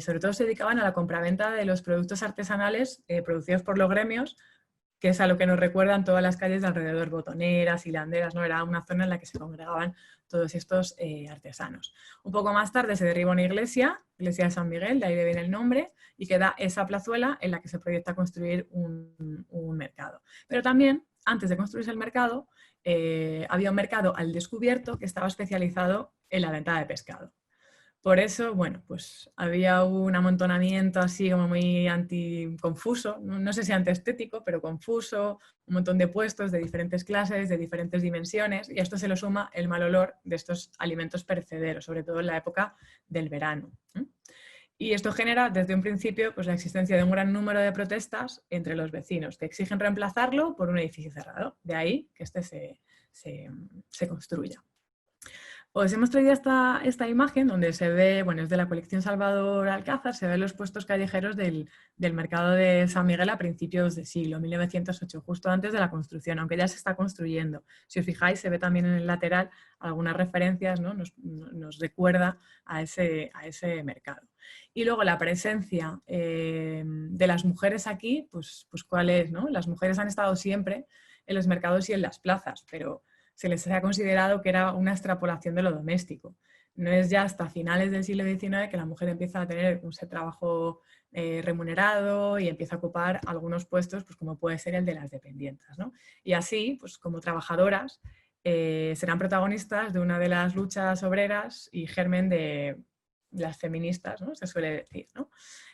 Speaker 3: sobre todo se dedicaban a la compraventa de los productos artesanales producidos por los gremios, que es a lo que nos recuerdan todas las calles de alrededor, botoneras, hilanderas, ¿no? Era una zona en la que se congregaban todos estos artesanos. Un poco más tarde se derriba una iglesia de San Miguel, de ahí viene el nombre, y queda esa plazuela en la que se proyecta construir un mercado. Pero también, antes de construirse el mercado, había un mercado al descubierto que estaba especializado en la venta de pescado. Por eso, bueno, pues había un amontonamiento así como muy confuso, no sé si antiestético, pero confuso, un montón de puestos de diferentes clases, de diferentes dimensiones, y a esto se le suma el mal olor de estos alimentos perecederos, sobre todo en la época del verano. Y esto genera desde un principio pues, la existencia de un gran número de protestas entre los vecinos que exigen reemplazarlo por un edificio cerrado. De ahí que este se construya. Os hemos traído esta imagen donde se ve, bueno, es de la colección Salvador Alcázar, se ven los puestos callejeros del mercado de San Miguel a principios del siglo, 1908, justo antes de la construcción, aunque ya se está construyendo. Si os fijáis, se ve también en el lateral algunas referencias, ¿no? Nos recuerda a ese mercado. Y luego la presencia de las mujeres aquí, pues ¿cuál es, no? Las mujeres han estado siempre en los mercados y en las plazas, pero se les ha considerado que era una extrapolación de lo doméstico. No es ya hasta finales del siglo XIX que la mujer empieza a tener un trabajo remunerado y empieza a ocupar algunos puestos, pues como puede ser el de las dependientas, ¿no? Y así, pues como trabajadoras, serán protagonistas de una de las luchas obreras y germen de las feministas, ¿no? Se suele decir, ¿no?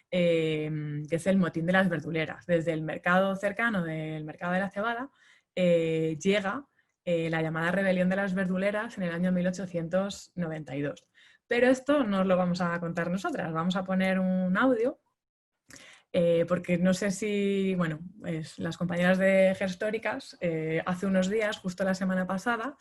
Speaker 3: Que es el motín de las verduleras. Desde el mercado cercano del mercado de la cebada llega la llamada rebelión de las verduleras en el año 1892. Pero esto no os lo vamos a contar nosotras, vamos a poner un audio porque no sé si, bueno, las compañeras de Gestóricas hace unos días, justo la semana pasada,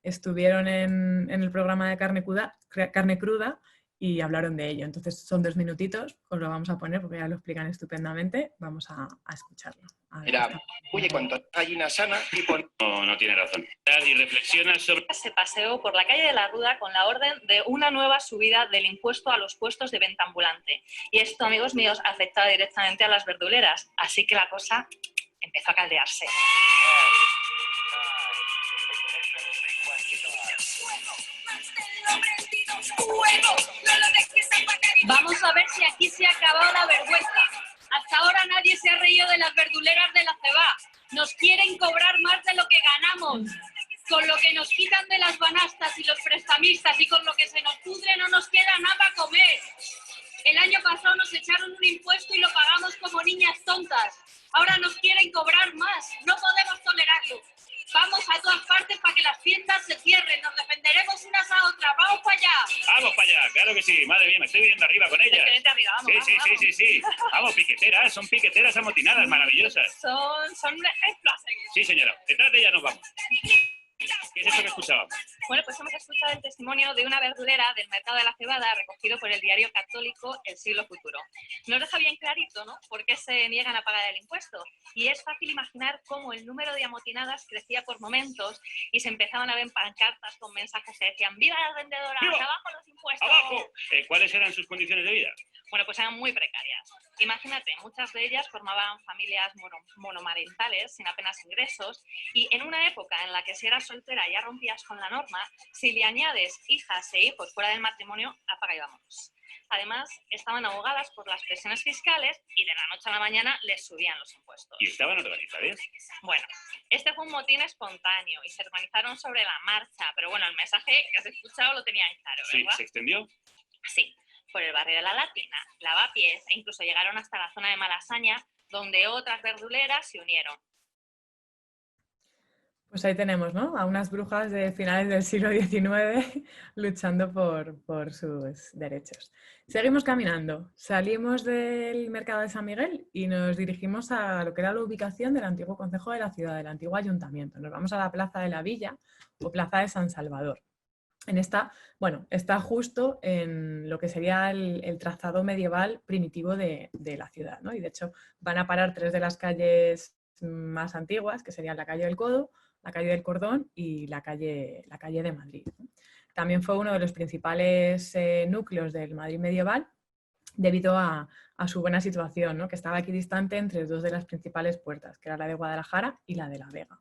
Speaker 3: estuvieron en el programa de Carne Cruda y hablaron de ello. Entonces son 2 minutitos, os lo vamos a poner porque ya lo explican estupendamente. Vamos a escucharlo.
Speaker 4: Mira, oye, cuanto gallina sana y
Speaker 5: No tiene razón. Y reflexiona sobre...
Speaker 6: Se paseó por la calle de la Ruda con la orden de una nueva subida del impuesto a los puestos de venta ambulante. Y esto, amigos míos, afectaba directamente a las verduleras. Así que la cosa empezó a caldearse. Vamos a ver si aquí se ha acabado la vergüenza. Hasta ahora nadie se ha reído de las verduleras de la Cebá. Nos quieren cobrar más de lo que ganamos. Con lo que nos quitan de las banastas y los prestamistas y con lo que se nos pudre no nos queda nada para comer. El año pasado nos echaron un impuesto y lo pagamos como niñas tontas. Ahora nos quieren cobrar más. No podemos tolerarlo. Vamos a todas partes para que las tiendas se cierren. Nos defenderemos unas a otras. ¡Vamos para allá!
Speaker 5: Vamos para allá, claro que sí. Madre mía, me estoy viendo arriba con ellas.
Speaker 6: Vente arriba, vamos,
Speaker 5: Sí. Vamos, piqueteras, son piqueteras amotinadas, maravillosas.
Speaker 6: Son un ejemplo a seguir.
Speaker 5: Sí, señora. Detrás de ellas nos vamos. ¿Qué es esto que escuchábamos?
Speaker 6: Bueno, pues hemos escuchado el testimonio de una verdulera del mercado de la cebada recogido por el diario católico El Siglo Futuro. Nos deja bien clarito, ¿no?, por qué se niegan a pagar el impuesto. Y es fácil imaginar cómo el número de amotinadas crecía por momentos y se empezaban a ver pancartas con mensajes que decían ¡Viva las vendedoras!
Speaker 5: ¡Viva!
Speaker 6: ¡Abajo los impuestos!
Speaker 5: ¡Abajo! ¿Cuáles eran sus condiciones de vida?
Speaker 6: Bueno, pues eran muy precarias. Imagínate, muchas de ellas formaban familias monomarentales sin apenas ingresos y en una época en la que si eras soltera ya rompías con la norma, si le añades hijas e hijos fuera del matrimonio, apaga y vámonos. Además, estaban ahogadas por las presiones fiscales y de la noche a la mañana les subían los impuestos.
Speaker 5: ¿Y estaban organizadas?
Speaker 6: Bueno, este fue un motín espontáneo y se organizaron sobre la marcha, pero bueno, el mensaje que has escuchado lo tenían claro, ¿verdad?
Speaker 5: Sí, ¿se extendió?
Speaker 6: Sí, por el barrio de la Latina, Lavapiés e incluso llegaron hasta la zona de Malasaña, donde otras verduleras se unieron.
Speaker 3: Pues ahí tenemos, ¿no?, a unas brujas de finales del siglo XIX luchando por sus derechos. Seguimos caminando. Salimos del mercado de San Miguel y nos dirigimos a lo que era la ubicación del antiguo concejo de la ciudad, del antiguo ayuntamiento. Nos vamos a la Plaza de la Villa o Plaza de San Salvador. En esta, bueno, está justo en lo que sería el trazado medieval primitivo de la ciudad, ¿no? Y de hecho van a parar 3 de las calles más antiguas, que serían la calle del Codo, la calle del Cordón y la calle de Madrid, ¿no? También fue uno de los principales núcleos del Madrid medieval debido a su buena situación, ¿no?, que estaba aquí distante entre 2 de las principales puertas, que era la de Guadalajara y la de la Vega.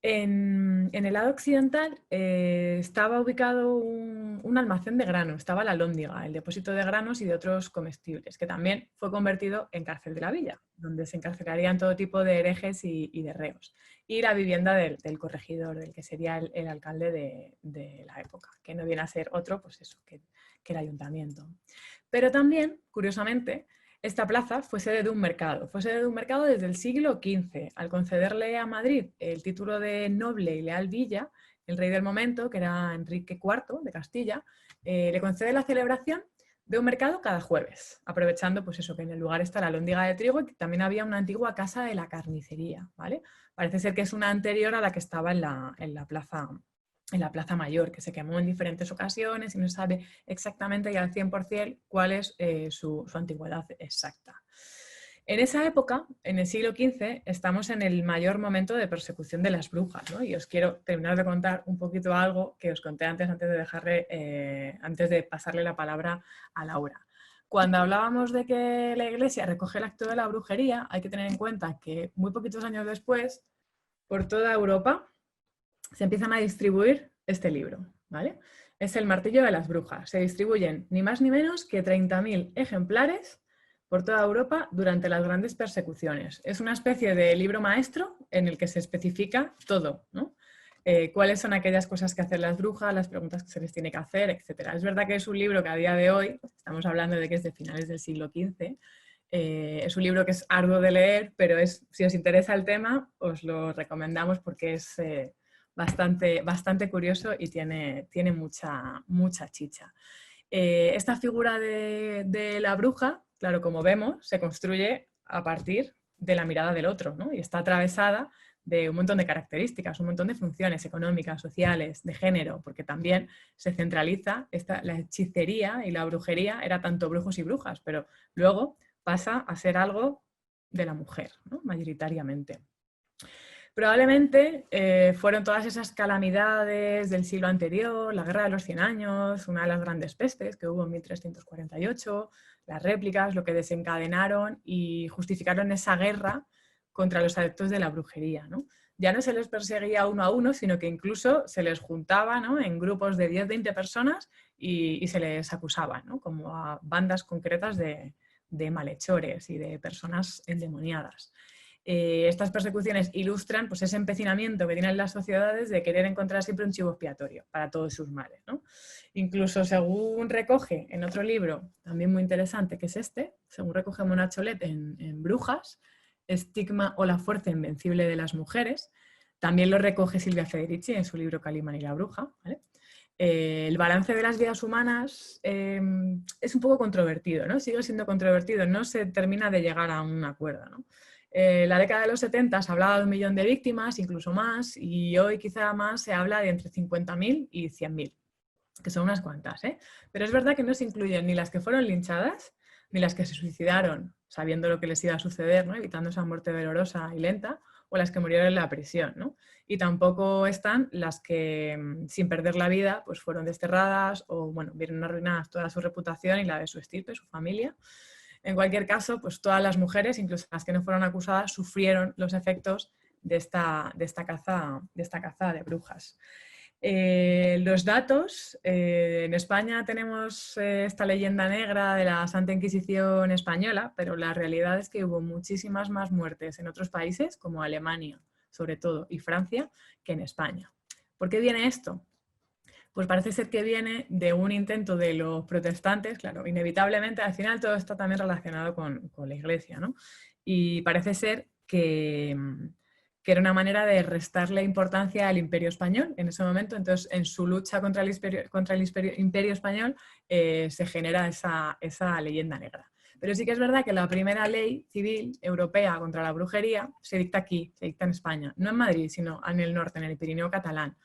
Speaker 3: En el lado occidental estaba ubicado un almacén de grano, estaba la Lóndiga, el depósito de granos y de otros comestibles, que también fue convertido en cárcel de la villa, donde se encarcelarían todo tipo de herejes y de reos. Y la vivienda del corregidor, del que sería el alcalde de la época, que no viene a ser otro, pues eso, que el ayuntamiento. Pero también, curiosamente, esta plaza fue sede de un mercado. Fue sede de un mercado desde el siglo XV. Al concederle a Madrid el título de noble y leal villa, el rey del momento, que era Enrique IV de Castilla, le concede la celebración de un mercado cada jueves, aprovechando pues eso, que en el lugar está la Lóndiga de trigo y que también había una antigua casa de la carnicería, ¿vale? Parece ser que es una anterior a la que estaba en la plaza en la Plaza Mayor, que se quemó en diferentes ocasiones y no se sabe exactamente y al 100% cuál es su antigüedad exacta. En esa época, en el siglo XV, estamos en el mayor momento de persecución de las brujas, ¿no? Y os quiero terminar de contar un poquito algo que os conté antes de pasarle la palabra a Laura. Cuando hablábamos de que la Iglesia recoge el acto de la brujería, hay que tener en cuenta que muy poquitos años después, por toda Europa, se empiezan a distribuir este libro, ¿vale? Es El martillo de las brujas. Se distribuyen ni más ni menos que 30.000 ejemplares por toda Europa durante las grandes persecuciones. Es una especie de libro maestro en el que se especifica todo, ¿no? Cuáles son aquellas cosas que hacen las brujas, las preguntas que se les tiene que hacer, etc. Es verdad que es un libro que a día de hoy, estamos hablando de que es de finales del siglo XV, es un libro que es arduo de leer, pero si os interesa el tema, os lo recomendamos porque es bastante curioso y tiene mucha chicha. Esta figura de la bruja, claro, como vemos, se construye a partir de la mirada del otro, ¿no? Y está atravesada de un montón de características, un montón de funciones económicas, sociales, de género, porque también se centraliza la hechicería y la brujería, era tanto brujos y brujas, pero luego pasa a ser algo de la mujer, ¿no? Mayoritariamente. Probablemente fueron todas esas calamidades del siglo anterior, la Guerra de los 100 años, una de las grandes pestes que hubo en 1348, las réplicas, lo que desencadenaron y justificaron esa guerra contra los adeptos de la brujería, ¿no? Ya no se les perseguía uno a uno, sino que incluso se les juntaba, ¿no?, en grupos de 10-20 personas y se les acusaba, ¿no?, como a bandas concretas de malhechores y de personas endemoniadas. Estas persecuciones ilustran, pues, ese empecinamiento que tienen las sociedades de querer encontrar siempre un chivo expiatorio para todos sus males, ¿no? Incluso según recoge en otro libro, también muy interesante, que es según recoge Mona Cholet en Brujas, Estigma o la fuerza invencible de las mujeres, también lo recoge Silvia Federici en su libro Calimán y la bruja, ¿vale? El balance de las vidas humanas es un poco controvertido, ¿no? Sigue siendo controvertido, no se termina de llegar a un acuerdo, ¿no? La década de los 70 se hablaba de 1 millón de víctimas, incluso más, y hoy quizá más se habla de entre 50.000 y 100.000, que son unas cuantas, ¿eh? Pero es verdad que no se incluyen ni las que fueron linchadas, ni las que se suicidaron sabiendo lo que les iba a suceder, ¿no?, evitando esa muerte dolorosa y lenta, o las que murieron en la prisión, ¿no? Y tampoco están las que, sin perder la vida, pues fueron desterradas o, bueno, vieron arruinadas toda su reputación y la de su estirpe, su familia. En cualquier caso, pues todas las mujeres, incluso las que no fueron acusadas, sufrieron los efectos de esta caza de brujas. Los datos, en España tenemos esta leyenda negra de la Santa Inquisición española, pero la realidad es que hubo muchísimas más muertes en otros países, como Alemania, sobre todo, y Francia, que en España. ¿Por qué viene esto? Pues parece ser que viene de un intento de los protestantes, claro, inevitablemente, al final todo está también relacionado con la Iglesia, ¿no? Y parece ser que era una manera de restarle importancia al Imperio Español en ese momento. Entonces, en su lucha contra el Imperio Español se genera esa leyenda negra. Pero sí que es verdad que la primera ley civil europea contra la brujería se dicta aquí, se dicta en España, no en Madrid, sino en el norte, en el Pirineo catalán,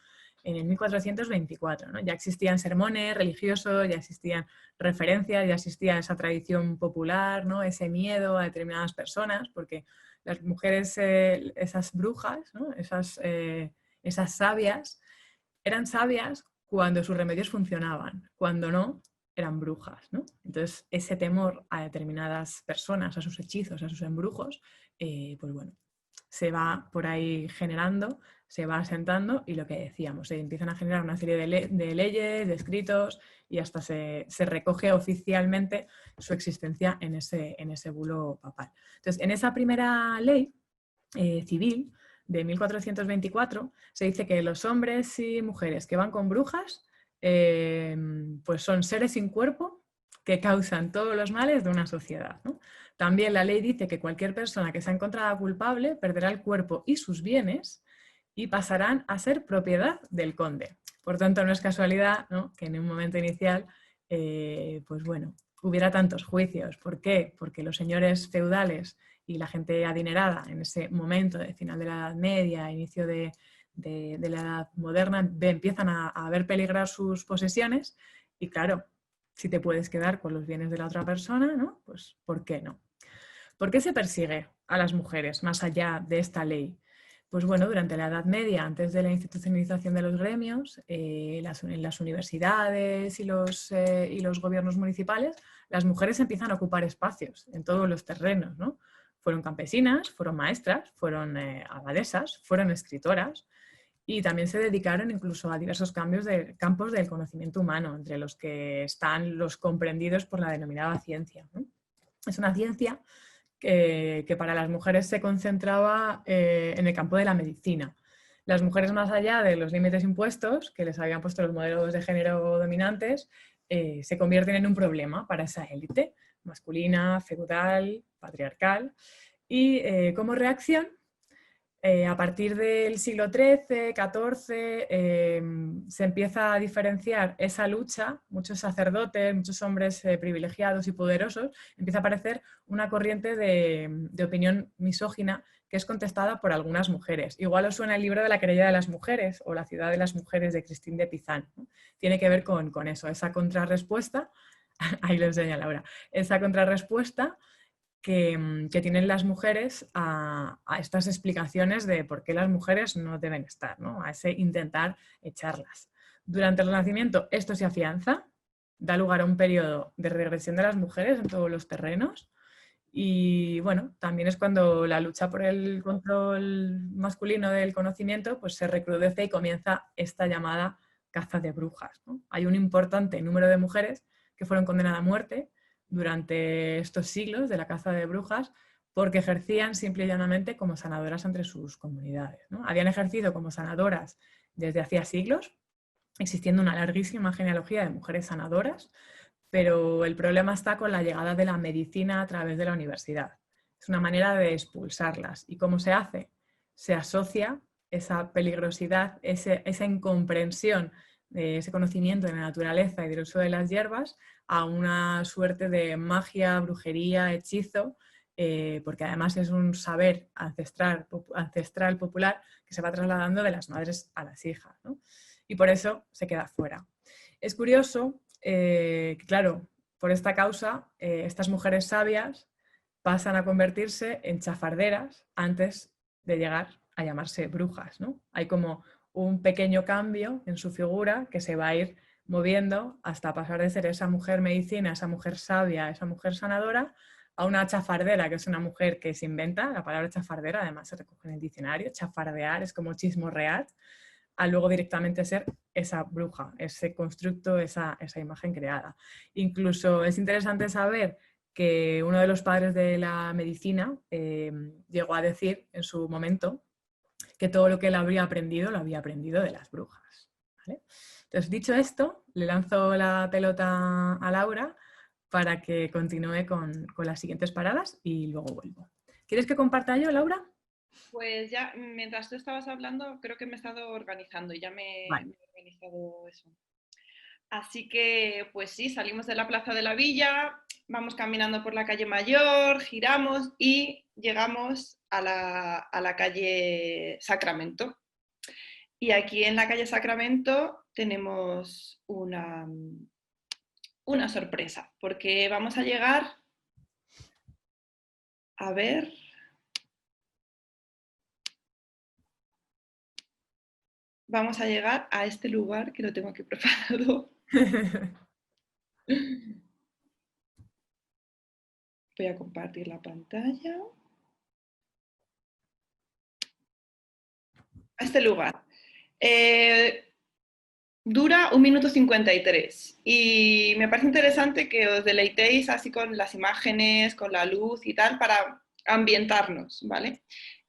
Speaker 3: en el 1424, ¿no? Ya existían sermones religiosos, ya existían referencias, ya existía esa tradición popular, ¿no?, ese miedo a determinadas personas, porque las mujeres, esas brujas, ¿no?, esas sabias, eran sabias cuando sus remedios funcionaban, cuando no, eran brujas, ¿no? Entonces, ese temor a determinadas personas, a sus hechizos, a sus embrujos, pues bueno, se va por ahí generando, se va asentando y lo que decíamos, se empiezan a generar una serie de leyes, de escritos y hasta se recoge oficialmente su existencia en ese bulo papal. Entonces, en esa primera ley civil de 1424 se dice que los hombres y mujeres que van con brujas pues son seres sin cuerpo que causan todos los males de una sociedad, ¿no? También la ley dice que cualquier persona que sea encontrada culpable perderá el cuerpo y sus bienes y pasarán a ser propiedad del conde. Por tanto, no es casualidad, ¿no?, que en un momento inicial pues bueno, hubiera tantos juicios. ¿Por qué? Porque los señores feudales y la gente adinerada en ese momento de final de la Edad Media, inicio de de la edad moderna empiezan a ver peligrar sus posesiones y claro, si te puedes quedar con los bienes de la otra persona, ¿no? Pues ¿por qué no? ¿Por qué se persigue a las mujeres más allá de esta ley? Pues bueno, durante la Edad Media, antes de la institucionalización de los gremios, en las universidades y los gobiernos municipales, las mujeres empiezan a ocupar espacios en todos los terrenos, ¿no? Fueron campesinas, fueron maestras, fueron abadesas, fueron escritoras y también se dedicaron incluso a diversos campos del conocimiento humano, entre los que están los comprendidos por la denominada ciencia, ¿no? Es una ciencia que para las mujeres se concentraba en el campo de la medicina. Las mujeres, más allá de los límites impuestos que les habían puesto los modelos de género dominantes, se convierten en un problema para esa élite masculina, feudal, patriarcal. Y como reacción, a partir del siglo XIII, XIV, se empieza a diferenciar esa lucha, muchos sacerdotes, muchos hombres privilegiados y poderosos, empieza a aparecer una corriente de opinión misógina que es contestada por algunas mujeres. Igual os suena el libro de la querella de las mujeres o la ciudad de las mujeres de Christine de Pizan, ¿no? Tiene que ver con eso, esa contrarrespuesta, ahí lo enseña Laura, esa contrarrespuesta que tienen las mujeres a estas explicaciones de por qué las mujeres no deben estar, ¿no? A ese intentar echarlas. Durante el Renacimiento esto se afianza, da lugar a un periodo de regresión de las mujeres en todos los terrenos y bueno, también es cuando la lucha por el control masculino del conocimiento pues se recrudece y comienza esta llamada caza de brujas, ¿no? Hay un importante número de mujeres que fueron condenadas a muerte durante estos siglos de la caza de brujas porque ejercían simple y llanamente como sanadoras entre sus comunidades, ¿no? Habían ejercido como sanadoras desde hacía siglos, existiendo una larguísima genealogía de mujeres sanadoras, pero el problema está con la llegada de la medicina a través de la universidad. Es una manera de expulsarlas. ¿Y cómo se hace? Se asocia esa peligrosidad, esa incomprensión de ese conocimiento de la naturaleza y del uso de las hierbas a una suerte de magia, brujería, hechizo, porque además es un saber ancestral popular que se va trasladando de las madres a las hijas, ¿no? Y por eso se queda fuera. Es curioso que, claro, por esta causa, estas mujeres sabias pasan a convertirse en chafarderas antes de llegar a llamarse brujas, ¿no? Hay como un pequeño cambio en su figura que se va a ir moviendo hasta pasar de ser esa mujer medicina, esa mujer sabia, esa mujer sanadora, a una chafardera, que es una mujer que se inventa, la palabra chafardera además se recoge en el diccionario, chafardear es como chismorrear, a luego directamente ser esa bruja, ese constructo, esa imagen creada. Incluso es interesante saber que uno de los padres de la medicina llegó a decir en su momento que todo lo que él habría aprendido lo había aprendido de las brujas, ¿vale? Entonces, dicho esto, le lanzo la pelota a Laura para que continúe con las siguientes paradas y luego vuelvo. ¿Quieres que comparta yo, Laura?
Speaker 2: Pues ya, mientras tú estabas hablando, creo que me he estado organizando y ya me he organizado eso. Así que, pues sí, salimos de la Plaza de la Villa, vamos caminando por la calle Mayor, giramos y llegamos a la calle Sacramento. Y aquí en la calle Sacramento tenemos una sorpresa, porque vamos a llegar a ver... Vamos a llegar a este lugar que lo tengo aquí preparado. Voy a compartir la pantalla. A este lugar. Dura 1 minuto 53 y me parece interesante que os deleitéis así con las imágenes, con la luz y tal para ambientarnos, ¿vale?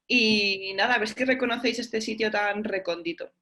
Speaker 2: Y nada, a ver si reconocéis este sitio tan recóndito.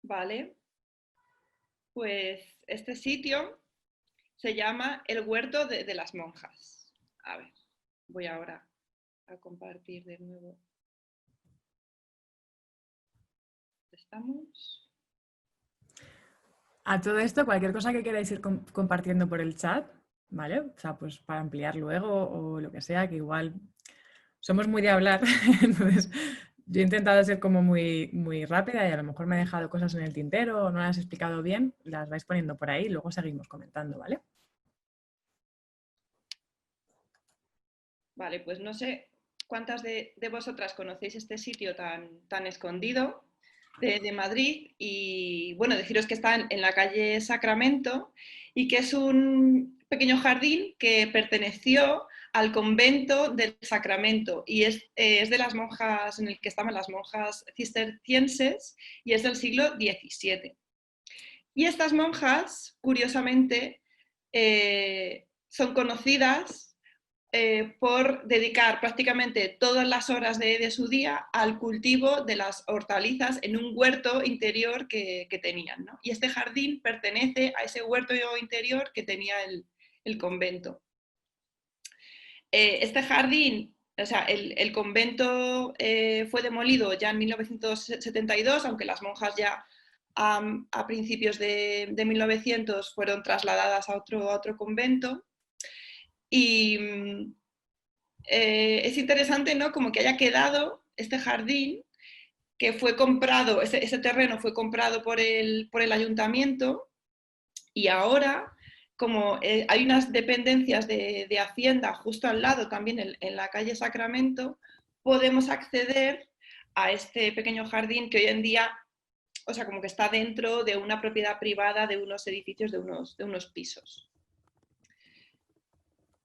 Speaker 2: Vale, pues este sitio se llama el Huerto de las Monjas. A ver, voy ahora a compartir de nuevo. ¿Estamos?
Speaker 3: A todo esto, cualquier cosa que queráis ir compartiendo por el chat, ¿vale? O sea, pues para ampliar luego o lo que sea, que igual somos muy de hablar, entonces yo he intentado ser como muy rápida y a lo mejor me he dejado cosas en el tintero o no las he explicado bien, las vais poniendo por ahí y luego seguimos comentando, ¿vale?
Speaker 2: Vale, pues no sé cuántas de vosotras conocéis este sitio tan escondido de Madrid y bueno, deciros que está en la calle Sacramento y que es un pequeño jardín que perteneció al convento del Sacramento y es de las monjas, en el que estaban las monjas cistercienses y es del siglo XVII. Y estas monjas, curiosamente, son conocidas por dedicar prácticamente todas las horas de su día al cultivo de las hortalizas en un huerto interior que tenían, ¿no? Y este jardín pertenece a ese huerto interior que tenía el convento. Este jardín, o sea, el convento fue demolido ya en 1972, aunque las monjas ya a principios de 1900 fueron trasladadas a otro convento. Y es interesante, ¿no? Como que haya quedado este jardín que fue comprado, ese terreno fue comprado por el ayuntamiento y ahora, como hay unas dependencias de Hacienda justo al lado, también en la calle Sacramento, podemos acceder a este pequeño jardín que hoy en día, o sea, como que está dentro de una propiedad privada de unos edificios de unos pisos.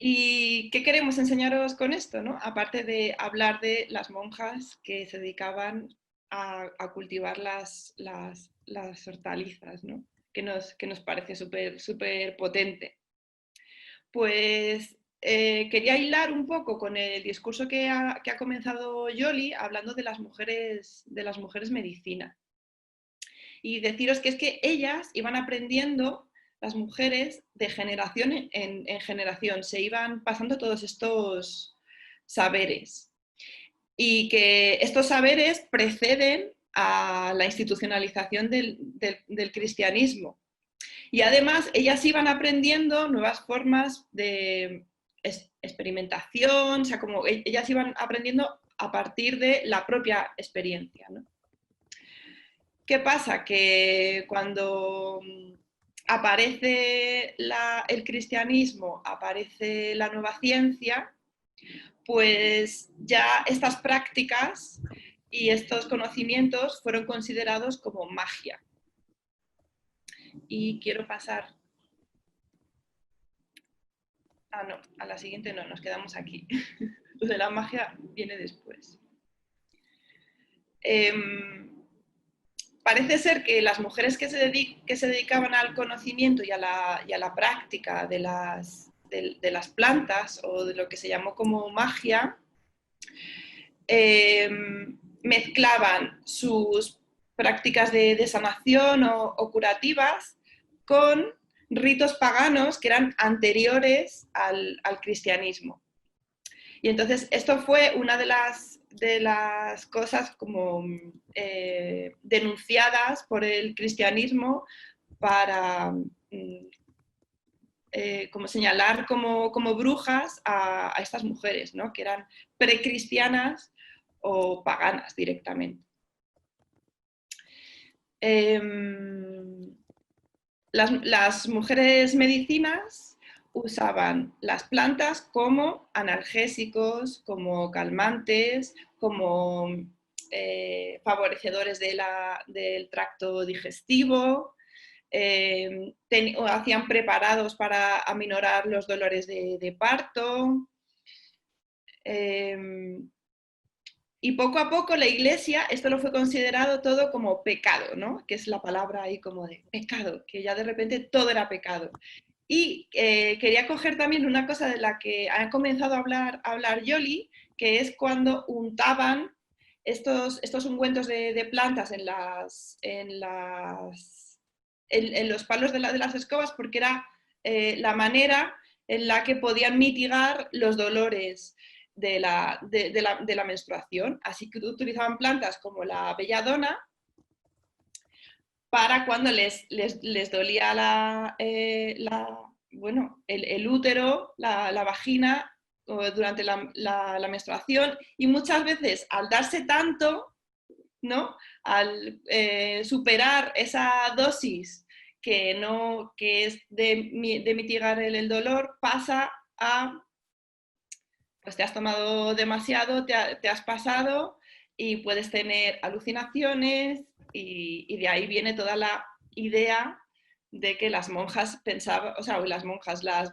Speaker 2: ¿Y qué queremos enseñaros con esto, ¿no? Aparte de hablar de las monjas que se dedicaban a cultivar las hortalizas, ¿no? Que nos parece súper potente. Pues quería hilar un poco con el discurso que ha comenzado Yoli hablando de las mujeres medicina. Y deciros que es que ellas iban aprendiendo, las mujeres, de generación en generación, se iban pasando todos estos saberes. Y que estos saberes preceden a la institucionalización del cristianismo. Y además ellas iban aprendiendo nuevas formas de experimentación, o sea, como ellas iban aprendiendo a partir de la propia experiencia, ¿no? ¿Qué pasa? Que cuando aparece el cristianismo, aparece la nueva ciencia, pues ya estas prácticas y estos conocimientos fueron considerados como magia. Y quiero pasar... Ah, no, a la siguiente no, nos quedamos aquí. Lo de la magia viene después. Parece ser que las mujeres que se dedicaban al conocimiento y a la práctica de las plantas o de lo que se llamó como magia, mezclaban sus prácticas de sanación o curativas con ritos paganos que eran anteriores al cristianismo. Y entonces esto fue una de las cosas como denunciadas por el cristianismo para como señalar como brujas a estas mujeres, ¿no? Que eran precristianas o paganas directamente. Las mujeres medicinas usaban las plantas como analgésicos, como calmantes, como favorecedores del tracto digestivo, hacían preparados para aminorar los dolores de parto. Y poco a poco la Iglesia, esto lo fue considerado todo como pecado, ¿no? Que es la palabra ahí como de pecado, que ya de repente todo era pecado. Y quería coger también una cosa de la que ha comenzado a hablar Yoli, que es cuando untaban estos ungüentos de plantas en los palos de las escobas, porque era la manera en la que podían mitigar los dolores de la menstruación. Así que utilizaban plantas como la belladona para cuando les dolía el útero, la vagina, durante la menstruación, y muchas veces al darse tanto, ¿no? Al superar esa dosis que es de mitigar el dolor, pasa a pues te has tomado demasiado, te has pasado y puedes tener alucinaciones y de ahí viene toda la idea de que las monjas pensaban, o sea, las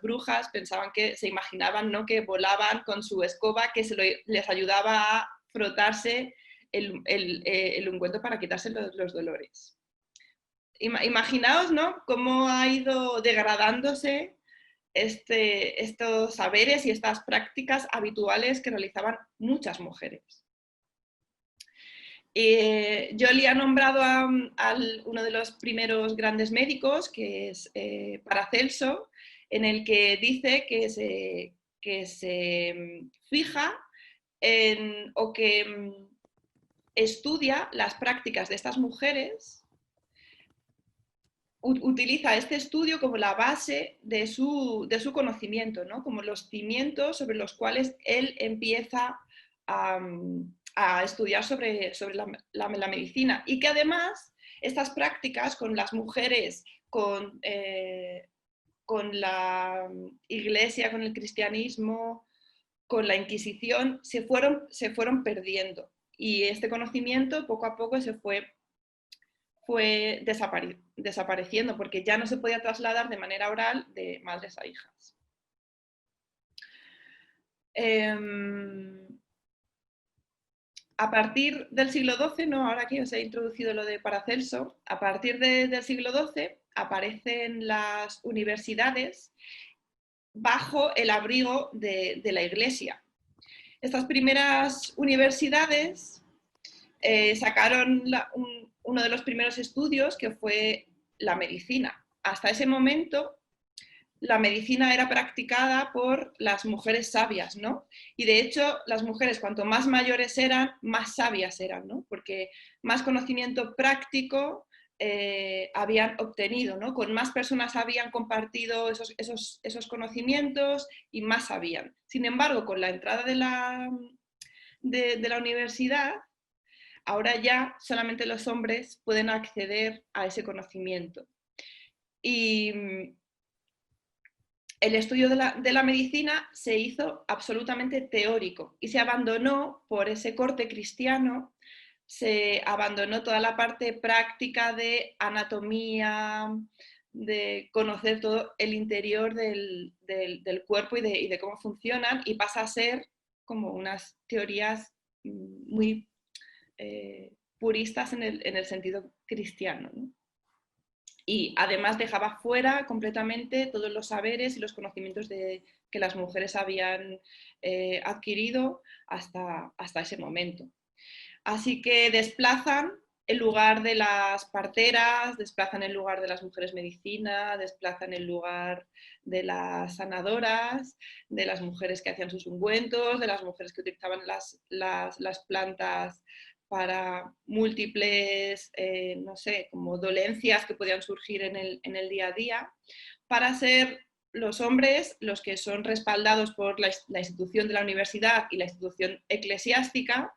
Speaker 2: brujas pensaban que se imaginaban, ¿no? Que volaban con su escoba que les ayudaba a frotarse el ungüento para quitarse los dolores. Imaginaos, ¿no? Cómo ha ido degradándose estos saberes y estas prácticas habituales que realizaban muchas mujeres. Yoli ha nombrado a uno de los primeros grandes médicos, que es Paracelso, en el que dice que se fija o que estudia las prácticas de estas mujeres, utiliza este estudio como la base de su conocimiento, ¿no? Como los cimientos sobre los cuales él empieza a estudiar sobre la medicina, y que además estas prácticas con las mujeres, con la Iglesia, con el cristianismo, con la Inquisición, se fueron perdiendo, y este conocimiento poco a poco se fue desapareciendo, porque ya no se podía trasladar de manera oral de madres a hijas. A partir del siglo XII, ¿no? Ahora que os he introducido lo de Paracelso, a partir del siglo XII aparecen las universidades bajo el abrigo de la Iglesia. Estas primeras universidades sacaron uno de los primeros estudios, que fue la medicina. Hasta ese momento, la medicina era practicada por las mujeres sabias, ¿no? Y de hecho, las mujeres, cuanto más mayores eran, más sabias eran, ¿no? Porque más conocimiento práctico habían obtenido, ¿no? Con más personas habían compartido esos conocimientos y más sabían. Sin embargo, con la entrada de la universidad, ahora ya solamente los hombres pueden acceder a ese conocimiento. Y el estudio de la medicina se hizo absolutamente teórico y se abandonó, por ese corte cristiano, se abandonó toda la parte práctica de anatomía, de conocer todo el interior del cuerpo y de cómo funcionan, y pasa a ser como unas teorías muy puristas en el sentido cristiano, ¿no? Y además dejaba fuera completamente todos los saberes y los conocimientos que las mujeres habían adquirido hasta ese momento. Así que desplazan el lugar de las parteras, desplazan el lugar de las mujeres medicina, desplazan el lugar de las sanadoras, de las mujeres que hacían sus ungüentos, de las mujeres que utilizaban las plantas para múltiples, no sé, como dolencias que podían surgir en el día a día, para ser los hombres los que son respaldados por la institución de la universidad y la institución eclesiástica,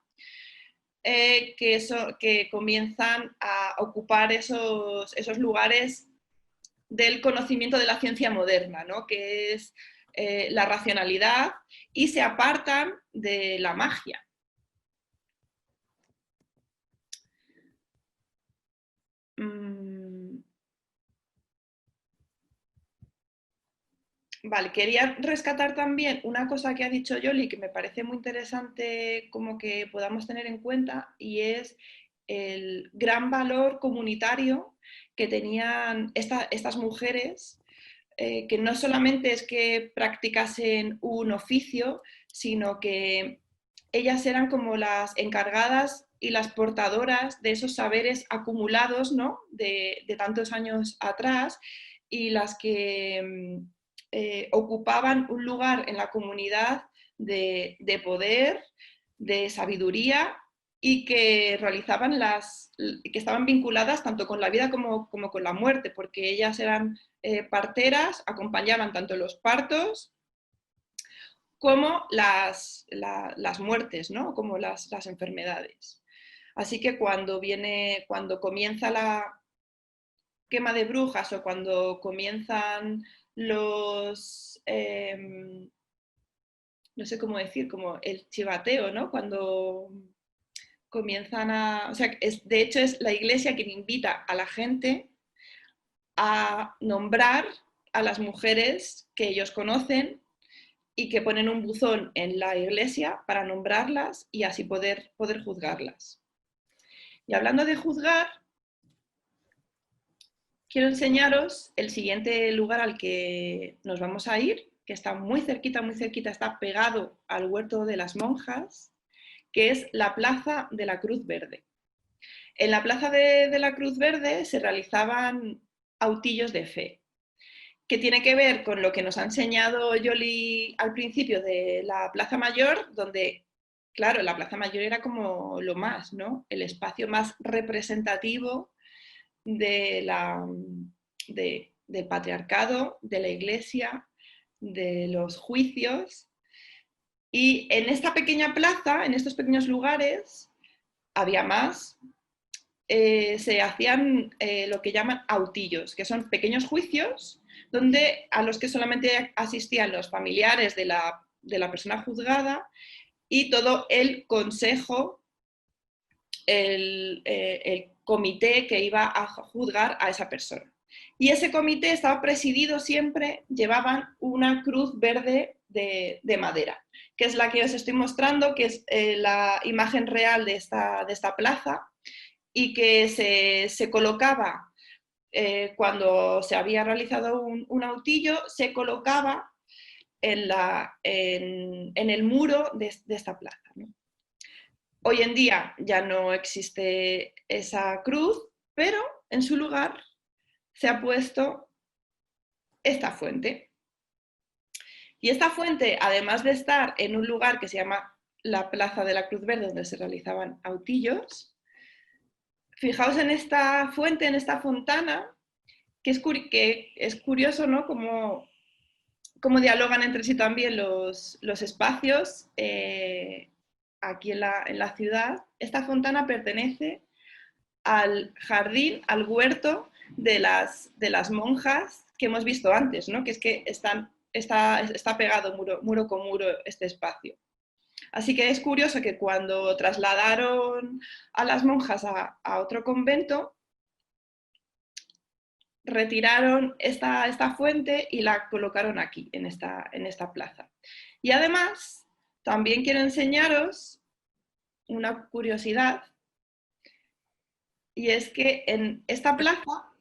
Speaker 2: que comienzan a ocupar esos lugares del conocimiento de la ciencia moderna, ¿no? Que es la racionalidad, y se apartan de la magia. Vale, quería rescatar también una cosa que ha dicho Yoli que me parece muy interesante como que podamos tener en cuenta, y es el gran valor comunitario que tenían estas mujeres, que no solamente es que practicasen un oficio, sino que ellas eran como las encargadas y las portadoras de esos saberes acumulados, ¿no? de tantos años atrás, y las que ocupaban un lugar en la comunidad de poder, de sabiduría, y que realizaban que estaban vinculadas tanto con la vida como con la muerte, porque ellas eran parteras, acompañaban tanto los partos como las muertes, ¿no? Como las enfermedades. Así que cuando comienza la quema de brujas, o cuando comienzan los, no sé cómo decir, como el chivateo, ¿no? Cuando comienzan o sea, de hecho es la Iglesia quien invita a la gente a nombrar a las mujeres que ellos conocen, y que ponen un buzón en la Iglesia para nombrarlas y así poder juzgarlas. Y hablando de juzgar, quiero enseñaros el siguiente lugar al que nos vamos a ir, que está muy cerquita, está pegado al huerto de las monjas, que es la Plaza de la Cruz Verde. En la Plaza de la Cruz Verde se realizaban autillos de fe, que tiene que ver con lo que nos ha enseñado Yoli al principio de la Plaza Mayor, donde, claro, la Plaza Mayor era como lo más, ¿no? El espacio más representativo del patriarcado, de la Iglesia, de los juicios. Y en esta pequeña plaza, en estos pequeños lugares, había más. Se hacían lo que llaman autillos, que son pequeños juicios a los que solamente asistían los familiares de la persona juzgada y todo el consejo, el comité que iba a juzgar a esa persona. Y ese comité estaba presidido siempre, llevaban una cruz verde de madera, que es la que os estoy mostrando, que es la imagen real de esta plaza, y que se colocaba cuando se había realizado un autillo, se colocaba en el muro de esta plaza, ¿no? Hoy en día ya no existe esa cruz, pero en su lugar se ha puesto esta fuente. Y esta fuente, además de estar en un lugar que se llama la Plaza de la Cruz Verde, donde se realizaban autillos, fijaos en esta fuente, en esta fontana, que es curioso, ¿no? Cómo dialogan entre sí también los espacios aquí en la ciudad. Esta fontana pertenece al jardín, al huerto de las monjas que hemos visto antes, ¿no? Que es que está pegado muro con muro este espacio. Así que es curioso que cuando trasladaron a las monjas a otro convento, retiraron esta fuente y la colocaron aquí, en esta plaza. Y además, también quiero enseñaros una curiosidad, y es que en esta plaza,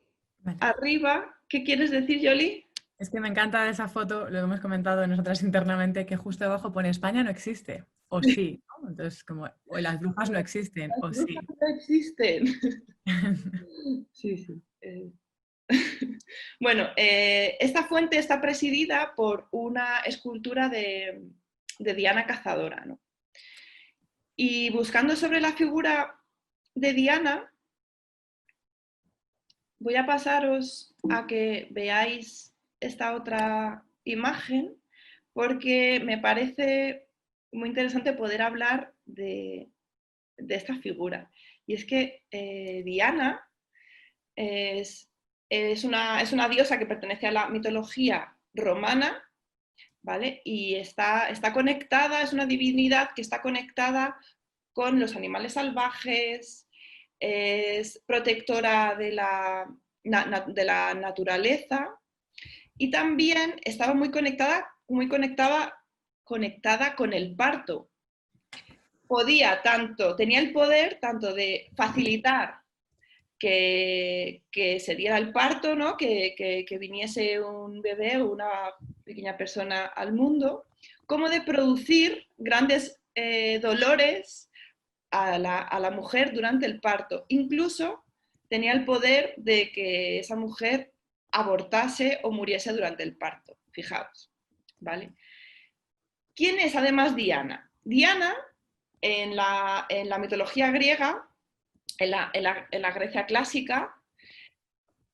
Speaker 2: arriba, ¿qué quieres decir, Yoli?
Speaker 3: Es que me encanta esa foto, lo hemos comentado nosotras internamente, que justo abajo pone España no existe, o sí, ¿no? Entonces, como, o las brujas no existen,
Speaker 2: Las
Speaker 3: o
Speaker 2: brujas
Speaker 3: sí.
Speaker 2: no existen. Sí, sí. Bueno, esta fuente está presidida por una escultura de Diana Cazadora, ¿no? Y buscando sobre la figura de Diana, voy a pasaros a que veáis esta otra imagen porque me parece muy interesante poder hablar de esta figura. Y es que Diana es una diosa que pertenece a la mitología romana, ¿vale? Y está conectada, es una divinidad que está conectada con los animales salvajes, es protectora de la naturaleza y también estaba muy conectada con el parto. Tenía el poder tanto de facilitar que se diera el parto, ¿no? que viniese un bebé o una pequeña persona al mundo, como de producir grandes dolores a la mujer durante el parto. Incluso tenía el poder de que esa mujer abortase o muriese durante el parto. Fijaos, ¿vale? ¿Quién es además Diana? Diana, en la mitología griega, en la Grecia clásica,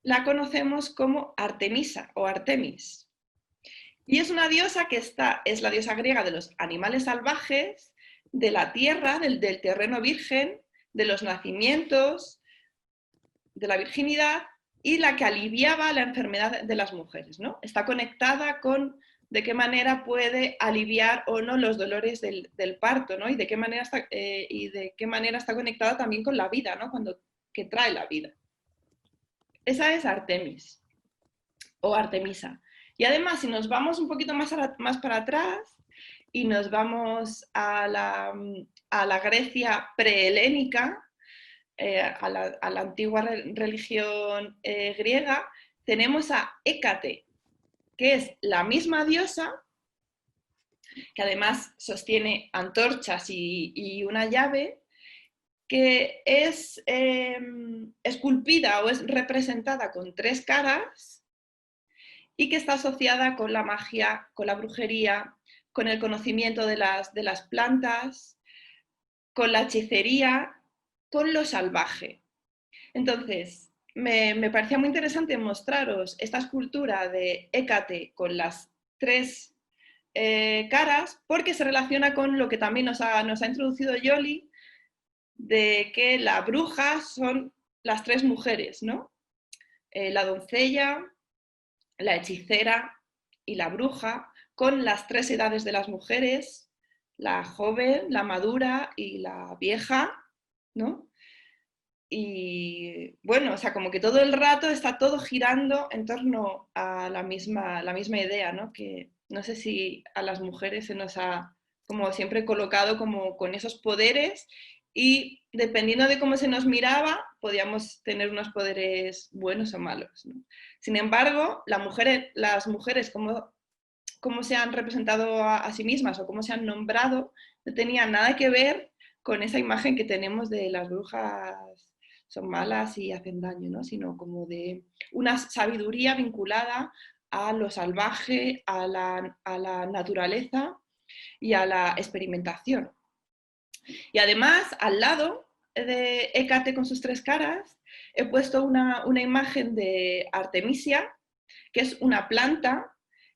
Speaker 2: la conocemos como Artemisa o Artemis. Y es una diosa es la diosa griega de los animales salvajes, de la tierra, del terreno virgen, de los nacimientos, de la virginidad y la que aliviaba la enfermedad de las mujeres, ¿no? Está conectada con de qué manera puede aliviar o no los dolores del parto, ¿no? Y de qué manera está conectada también con la vida, ¿no? Que trae la vida. Esa es Artemis o Artemisa. Y además, si nos vamos un poquito más para atrás y nos vamos a la Grecia prehelénica, a la antigua religión griega, tenemos a Hécate, que es la misma diosa, que además sostiene antorchas y una llave, que es esculpida o es representada con 3 caras y que está asociada con la magia, con la brujería, con el conocimiento de las plantas, con la hechicería, con lo salvaje. Entonces, me parecía muy interesante mostraros esta escultura de Hécate con las 3 caras, porque se relaciona con lo que también nos ha introducido Yoli, de que la bruja son las 3 mujeres, ¿no? La doncella, la hechicera y la bruja, con las 3 edades de las mujeres, la joven, la madura y la vieja, ¿no? Y bueno, o sea, como que todo el rato está todo girando en torno a la misma idea, ¿no? Que no sé si a las mujeres se nos ha como siempre colocado como con esos poderes y dependiendo de cómo se nos miraba, podíamos tener unos poderes buenos o malos, ¿no? Sin embargo, las mujeres cómo se han representado a sí mismas o cómo se han nombrado, no tenía nada que ver con esa imagen que tenemos de las brujas son malas y hacen daño, ¿no? Sino como de una sabiduría vinculada a lo salvaje, a la naturaleza y a la experimentación. Y además, al lado de Hécate con sus 3 caras, he puesto una imagen de Artemisia, que es una planta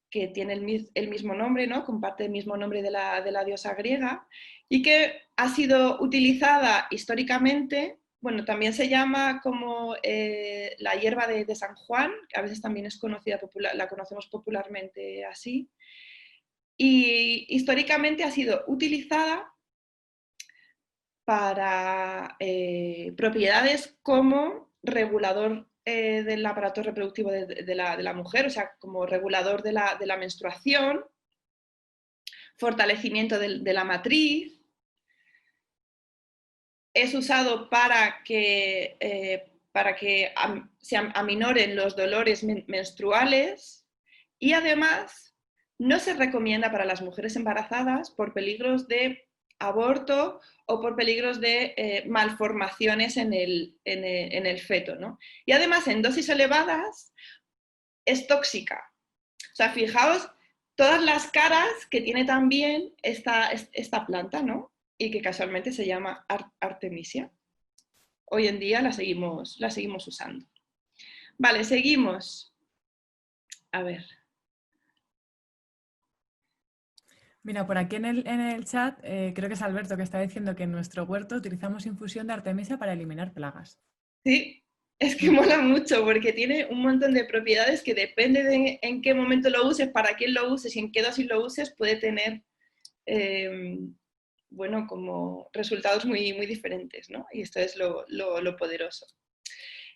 Speaker 2: que tiene el mismo nombre, ¿no? Comparte el mismo nombre de la diosa griega, y que ha sido utilizada históricamente, bueno, también se llama como la hierba de San Juan, que a veces también es conocida, la conocemos popularmente así, y históricamente ha sido utilizada para propiedades como regulador del aparato reproductivo de la mujer, o sea, como regulador de la menstruación, fortalecimiento de la matriz. Es usado para que se aminoren los dolores menstruales y además no se recomienda para las mujeres embarazadas por peligros de aborto o por peligros de malformaciones en el feto, ¿no? Y además en dosis elevadas es tóxica. O sea, fijaos todas las caras que tiene también esta planta, ¿no? Y que casualmente se llama Artemisia. Hoy en día la seguimos usando. Vale, seguimos. A ver.
Speaker 3: Mira, por aquí en el chat, creo que es Alberto que está diciendo que en nuestro huerto utilizamos infusión de Artemisia para eliminar plagas.
Speaker 2: Sí, es que mola mucho porque tiene un montón de propiedades que depende de en qué momento lo uses, para quién lo uses y en qué dosis lo uses, puede tener, bueno, como resultados muy, muy diferentes, ¿no? Y esto es lo poderoso.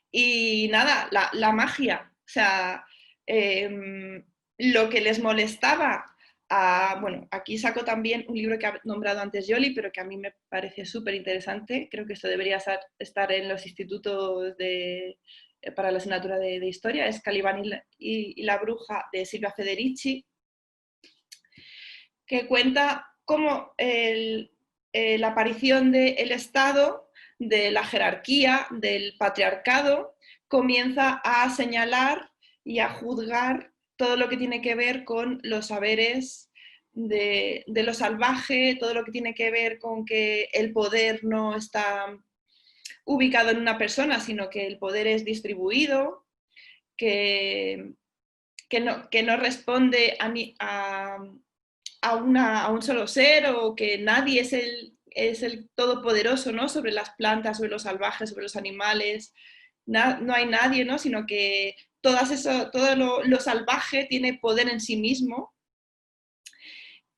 Speaker 2: Y nada, la magia, o sea, lo que les molestaba. Bueno, aquí saco también un libro que ha nombrado antes Yoli, pero que a mí me parece súper interesante. Creo que esto debería estar en los institutos para la asignatura de historia. Es Calibán y la bruja, de Silvia Federici, que cuenta cómo la aparición del Estado, de la jerarquía, del patriarcado, comienza a señalar y a juzgar todo lo que tiene que ver con los saberes de lo salvaje, todo lo que tiene que ver con que el poder no está ubicado en una persona, sino que el poder es distribuido, que no responde a un solo ser, o que nadie es el todopoderoso, ¿no? Sobre las plantas, sobre los salvajes, sobre los animales. No hay nadie, ¿no? Sino que todo lo salvaje tiene poder en sí mismo,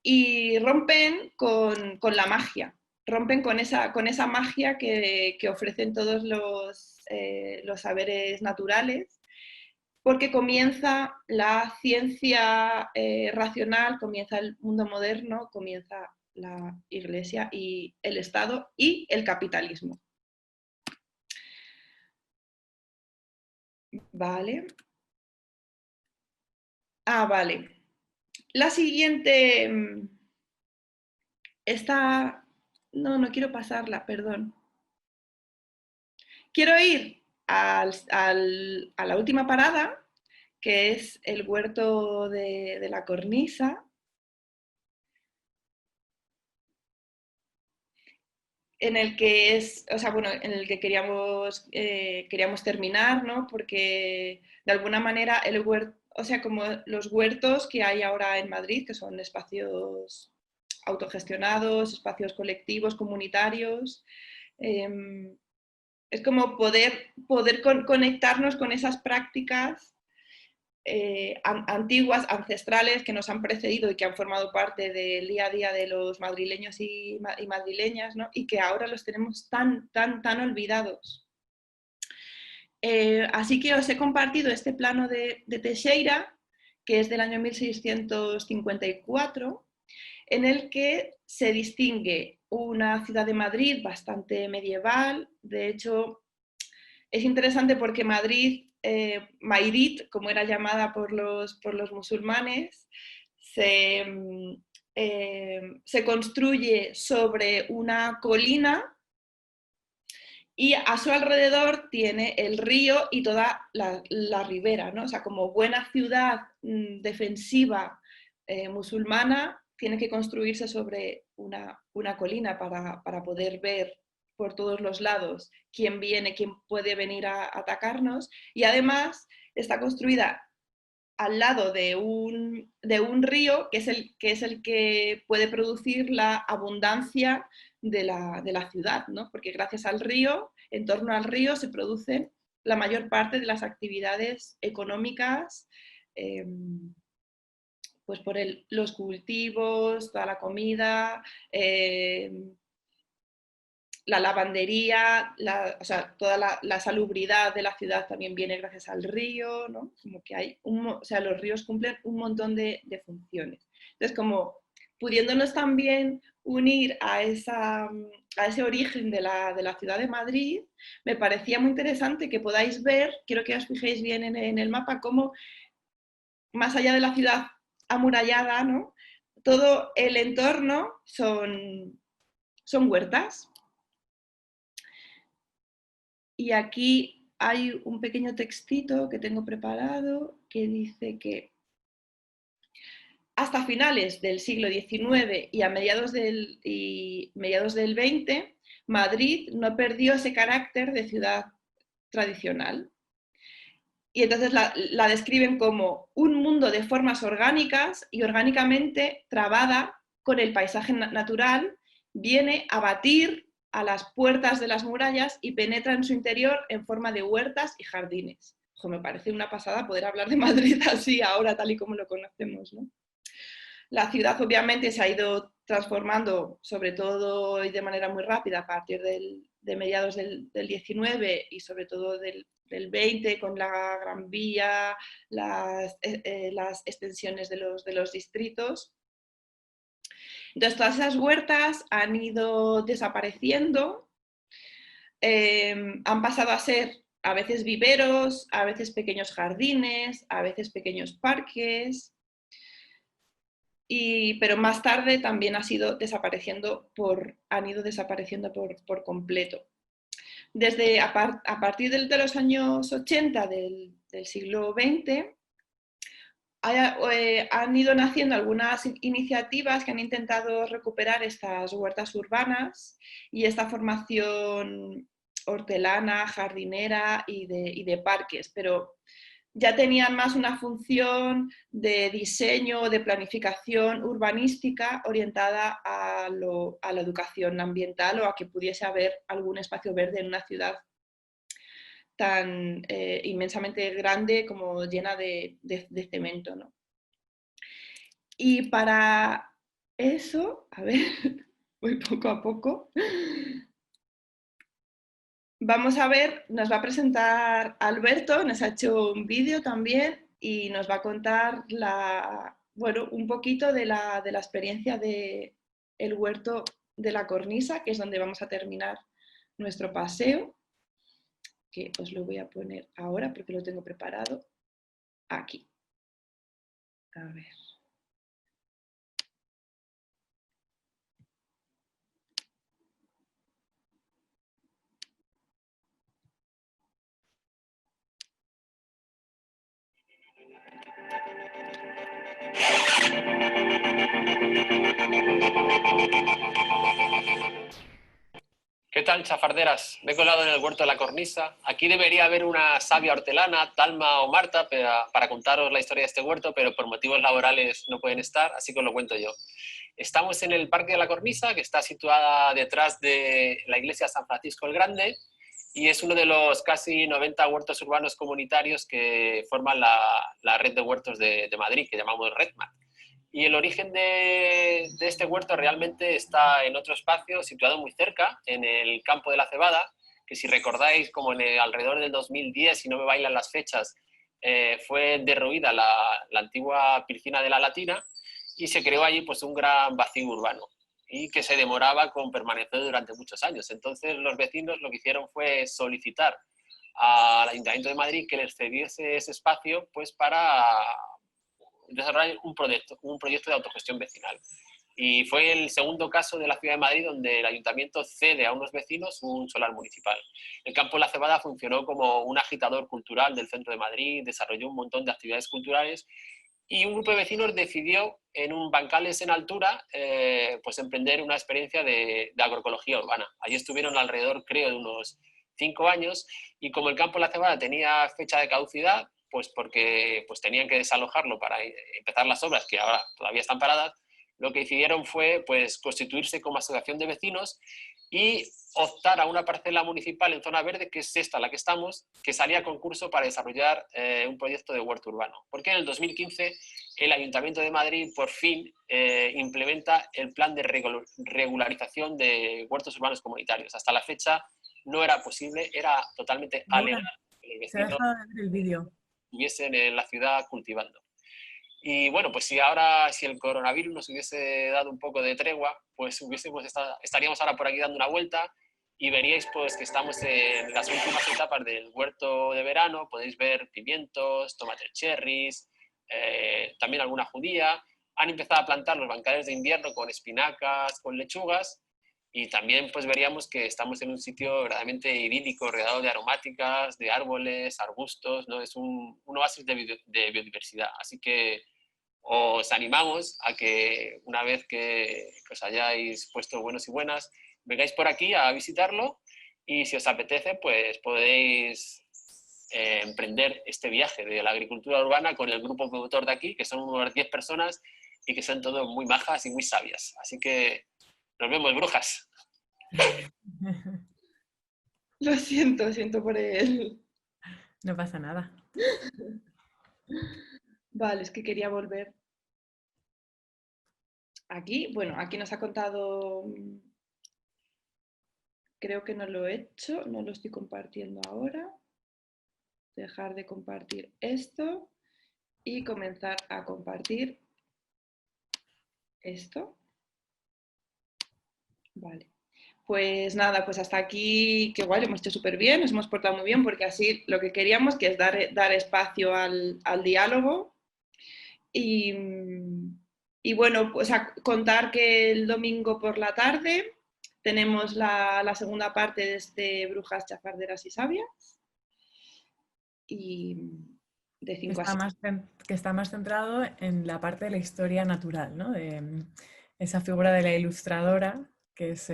Speaker 2: y rompen con la magia, rompen con esa magia que ofrecen todos los saberes naturales, porque comienza la ciencia racional, comienza el mundo moderno, comienza la Iglesia y el Estado y el capitalismo. Vale. Vale. La siguiente, no quiero pasarla, perdón. Quiero ir a la última parada, que es el huerto de la cornisa, en el que en el que queríamos terminar, ¿no? Porque de alguna manera el huerto, como los huertos que hay ahora en Madrid, que son espacios autogestionados, espacios colectivos, comunitarios, es como poder conectarnos con esas prácticas antiguas, ancestrales, que nos han precedido y que han formado parte del día a día de los madrileños y madrileñas, ¿no? Y que ahora los tenemos tan olvidados. Así que os he compartido este plano de Teixeira, que es del año 1654, en el que se distingue una ciudad de Madrid bastante medieval. De hecho, es interesante porque Madrid, Mairit, como era llamada por los musulmanes, se construye sobre una colina, y a su alrededor tiene el río y toda la ribera, ¿no? O sea, como buena ciudad defensiva musulmana, tiene que construirse sobre una colina para poder ver por todos los lados quién puede venir a atacarnos, y además está construida al lado de un río que es el que puede producir la abundancia de la ciudad, ¿no? Porque gracias al río, en torno al río, se producen la mayor parte de las actividades económicas, pues por los cultivos, toda la comida, la lavandería, toda la salubridad de la ciudad también viene gracias al río, ¿no? Como que hay los ríos cumplen un montón de funciones. Entonces, como pudiéndonos también unir a ese origen de la ciudad de Madrid, me parecía muy interesante que podáis ver, quiero que os fijéis bien en el mapa, cómo más allá de la ciudad amurallada, ¿no? Todo el entorno son huertas. Y aquí hay un pequeño textito que tengo preparado que dice que hasta finales del siglo XIX y a mediados del XX, Madrid no perdió ese carácter de ciudad tradicional. Y entonces la describen como un mundo de formas orgánicas y orgánicamente trabada con el paisaje natural, viene a batir a las puertas de las murallas y penetra en su interior en forma de huertas y jardines. Ojo, me parece una pasada poder hablar de Madrid así ahora, tal y como lo conocemos, ¿no? La ciudad obviamente se ha ido transformando, sobre todo y de manera muy rápida, a partir de mediados del 19 y sobre todo del 20, con la Gran Vía, las extensiones de los distritos. Entonces, todas esas huertas han ido desapareciendo, han pasado a ser a veces viveros, a veces pequeños jardines, a veces pequeños parques, pero más tarde también han ido desapareciendo por completo. Desde a partir de los años 80 del siglo XX, han ido naciendo algunas iniciativas que han intentado recuperar estas huertas urbanas y esta formación hortelana, jardinera y de parques, pero ya tenían más una función de diseño, de planificación urbanística orientada a la educación ambiental o a que pudiese haber algún espacio verde en una ciudad tan inmensamente grande como llena de cemento, ¿no? Y para eso, a ver, voy poco a poco. Vamos a ver, nos va a presentar Alberto, nos ha hecho un vídeo también y nos va a contar un poquito de la experiencia del huerto de la Cornisa, que es donde vamos a terminar nuestro paseo, que os lo voy a poner ahora porque lo tengo preparado aquí. A ver.
Speaker 7: ¿Qué tal, chafarderas? Me he colado en el huerto de la Cornisa. Aquí debería haber una sabia hortelana, Talma o Marta, para contaros la historia de este huerto, pero por motivos laborales no pueden estar, así que os lo cuento yo. Estamos en el Parque de la Cornisa, que está situada detrás de la iglesia San Francisco el Grande, y es uno de los casi 90 huertos urbanos comunitarios que forman la red de huertos de Madrid, que llamamos RedMat. Y el origen de este huerto realmente está en otro espacio situado muy cerca, en el campo de la Cebada, que si recordáis, como alrededor del 2010, si no me bailan las fechas, fue derruida la antigua piscina de la Latina y se creó allí pues, un gran vacío urbano y que se demoraba con permanecer durante muchos años. Entonces los vecinos lo que hicieron fue solicitar al Ayuntamiento de Madrid que les cediese ese espacio pues, para desarrollar un proyecto de autogestión vecinal. Y fue el segundo caso de la Ciudad de Madrid donde el Ayuntamiento cede a unos vecinos un solar municipal. El Campo de la Cebada funcionó como un agitador cultural del centro de Madrid, desarrolló un montón de actividades culturales y un grupo de vecinos decidió en un bancales en altura pues emprender una experiencia de agroecología urbana. Allí estuvieron alrededor, creo, de unos 5 años y como el Campo de la Cebada tenía fecha de caducidad, pues porque pues tenían que desalojarlo para empezar las obras que ahora todavía están paradas, lo que decidieron fue pues, constituirse como asociación de vecinos y optar a una parcela municipal en zona verde, que es esta, la que estamos, que salía a concurso para desarrollar un proyecto de huerto urbano. Porque en el 2015 el Ayuntamiento de Madrid por fin implementa el plan de regularización de huertos urbanos comunitarios. Hasta la fecha no era posible, era totalmente alegal que los vecinos
Speaker 3: el vídeo
Speaker 7: estuviesen en la ciudad cultivando. Y bueno, pues si el coronavirus nos hubiese dado un poco de tregua, pues estaríamos ahora por aquí dando una vuelta y veríais pues que estamos en las últimas etapas del huerto de verano. Podéis ver pimientos, tomates cherries, también alguna judía. Han empezado a plantar los bancales de invierno con espinacas, con lechugas, y también pues veríamos que estamos en un sitio verdaderamente idílico, rodeado de aromáticas, de árboles, arbustos, ¿no? Es un oasis de biodiversidad. Así que os animamos a que una vez que os hayáis puesto buenos y buenas, vengáis por aquí a visitarlo, y si os apetece, pues podéis emprender este viaje de la agricultura urbana con el grupo productor de aquí, que son unas 10 personas y que son todos muy majas y muy sabias. Así que nos vemos, brujas.
Speaker 2: Lo siento por él.
Speaker 3: No pasa nada.
Speaker 2: Vale, es que quería volver. Aquí, bueno, aquí nos ha contado, creo que no lo he hecho, no lo estoy compartiendo ahora. Dejar de compartir esto y comenzar a compartir esto. Vale. Pues nada, pues hasta aquí, que guay, lo hemos hecho súper bien, nos hemos portado muy bien, porque así lo que queríamos, que es dar espacio al diálogo. Y bueno, pues a contar que el domingo por la tarde tenemos la segunda parte de este Brujas, Chafarderas y Sabias. Y de 5 a 6.
Speaker 3: Que está más centrado en la parte de la historia natural, ¿no? De esa figura de la ilustradora, que es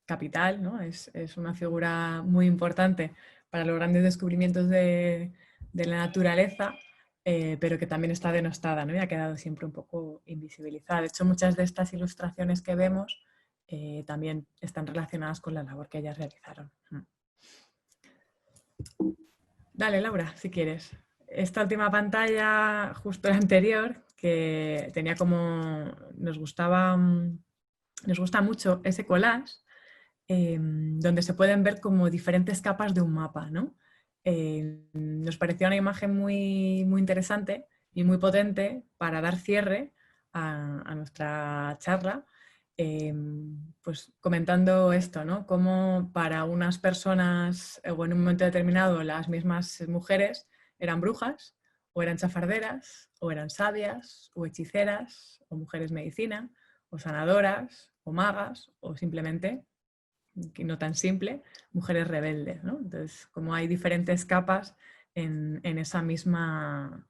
Speaker 3: capital, ¿no? Es una figura muy importante para los grandes descubrimientos de la naturaleza, pero que también está denostada, ¿no? Y ha quedado siempre un poco invisibilizada. De hecho, muchas de estas ilustraciones que vemos también están relacionadas con la labor que ellas realizaron. Dale, Laura, si quieres. Esta última pantalla, justo la anterior, que tenía como... Nos gusta mucho ese collage, donde se pueden ver como diferentes capas de un mapa, ¿no? Nos parecía una imagen muy, muy interesante y muy potente para dar cierre a nuestra charla, pues comentando esto, ¿no? Cómo para unas personas o en un momento determinado las mismas mujeres eran brujas, o eran chafarderas, o eran sabias, o hechiceras, o mujeres medicina, o sanadoras, o magas, o simplemente, que no tan simple, mujeres rebeldes, ¿no? Entonces, como hay diferentes capas en esa misma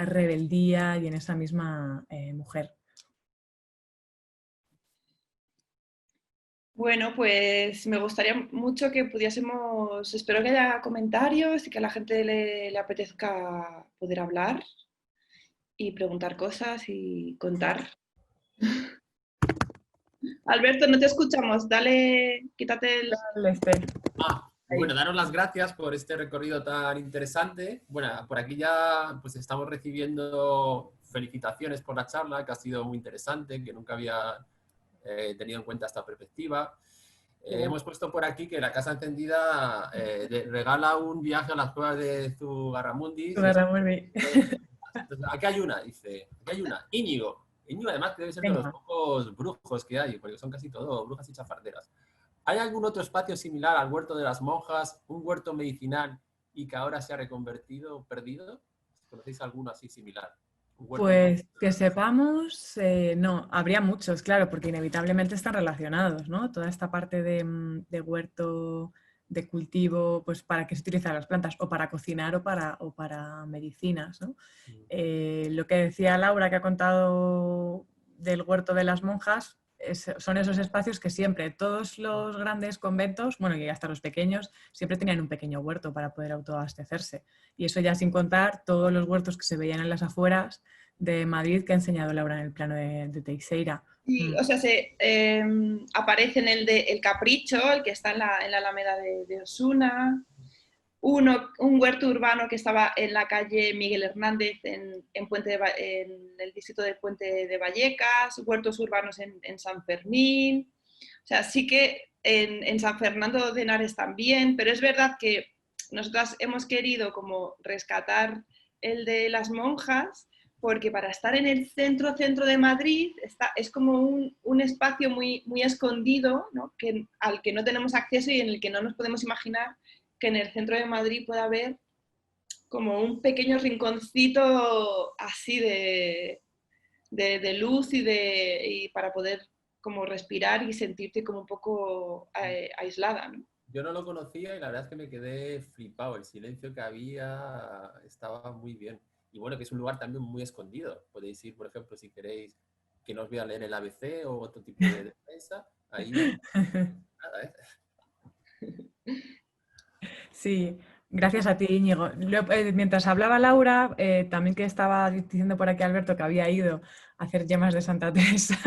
Speaker 3: rebeldía y en esa misma mujer.
Speaker 2: Bueno, pues me gustaría mucho que pudiésemos, espero que haya comentarios y que a la gente le apetezca poder hablar y preguntar cosas y contar. Alberto, no te escuchamos, dale, quítate el...
Speaker 1: Bueno, daros las gracias por este recorrido tan interesante. Bueno, por aquí ya pues estamos recibiendo felicitaciones por la charla, que ha sido muy interesante, que nunca había tenido en cuenta esta perspectiva. Hemos puesto por aquí que la Casa Encendida regala un viaje a las cuevas de Zugarramurdi. Aquí hay una, dice. Aquí hay una. Íñigo. Íñigo, además, que debe ser de los pocos brujos que hay, porque son casi todos brujas y chafarderas. ¿Hay algún otro espacio similar al huerto de las monjas, un huerto medicinal y que ahora se ha reconvertido, perdido? ¿Conocéis alguno así similar?
Speaker 3: Pues que sepamos, no, habría muchos, claro, porque inevitablemente están relacionados, ¿no? Toda esta parte de huerto, de cultivo, pues para qué se utilizan las plantas, o para cocinar o para medicinas, ¿no? Lo que decía Laura, que ha contado del huerto de las monjas, son esos espacios que siempre, todos los grandes conventos, bueno, y hasta los pequeños, siempre tenían un pequeño huerto para poder autoabastecerse. Y eso ya sin contar todos los huertos que se veían en las afueras de Madrid que ha enseñado Laura en el plano de Teixeira.
Speaker 2: Sí, o sea, aparece en el Capricho, el que está en la Alameda de Osuna, un huerto urbano que estaba en la calle Miguel Hernández en el distrito de Puente de Vallecas, huertos urbanos en San Fermín, o sea, sí que en San Fernando de Henares también, pero es verdad que nosotras hemos querido como rescatar el de las monjas, porque para estar en el centro de Madrid es como un espacio muy, muy escondido, ¿no? Al que no tenemos acceso y en el que no nos podemos imaginar que en el centro de Madrid pueda haber como un pequeño rinconcito así de luz y para poder como respirar y sentirte como un poco aislada, ¿no?
Speaker 1: Yo no lo conocía y la verdad es que me quedé flipado. El silencio que había estaba muy bien. Y bueno, que es un lugar también muy escondido. Podéis ir, por ejemplo, si queréis que no os voy a leer el ABC o otro tipo de defensa. Ahí nada, ¿eh?
Speaker 3: Sí, gracias a ti, Íñigo. Mientras hablaba Laura, también que estaba diciendo por aquí Alberto que había ido a hacer llamas de Santa Teresa,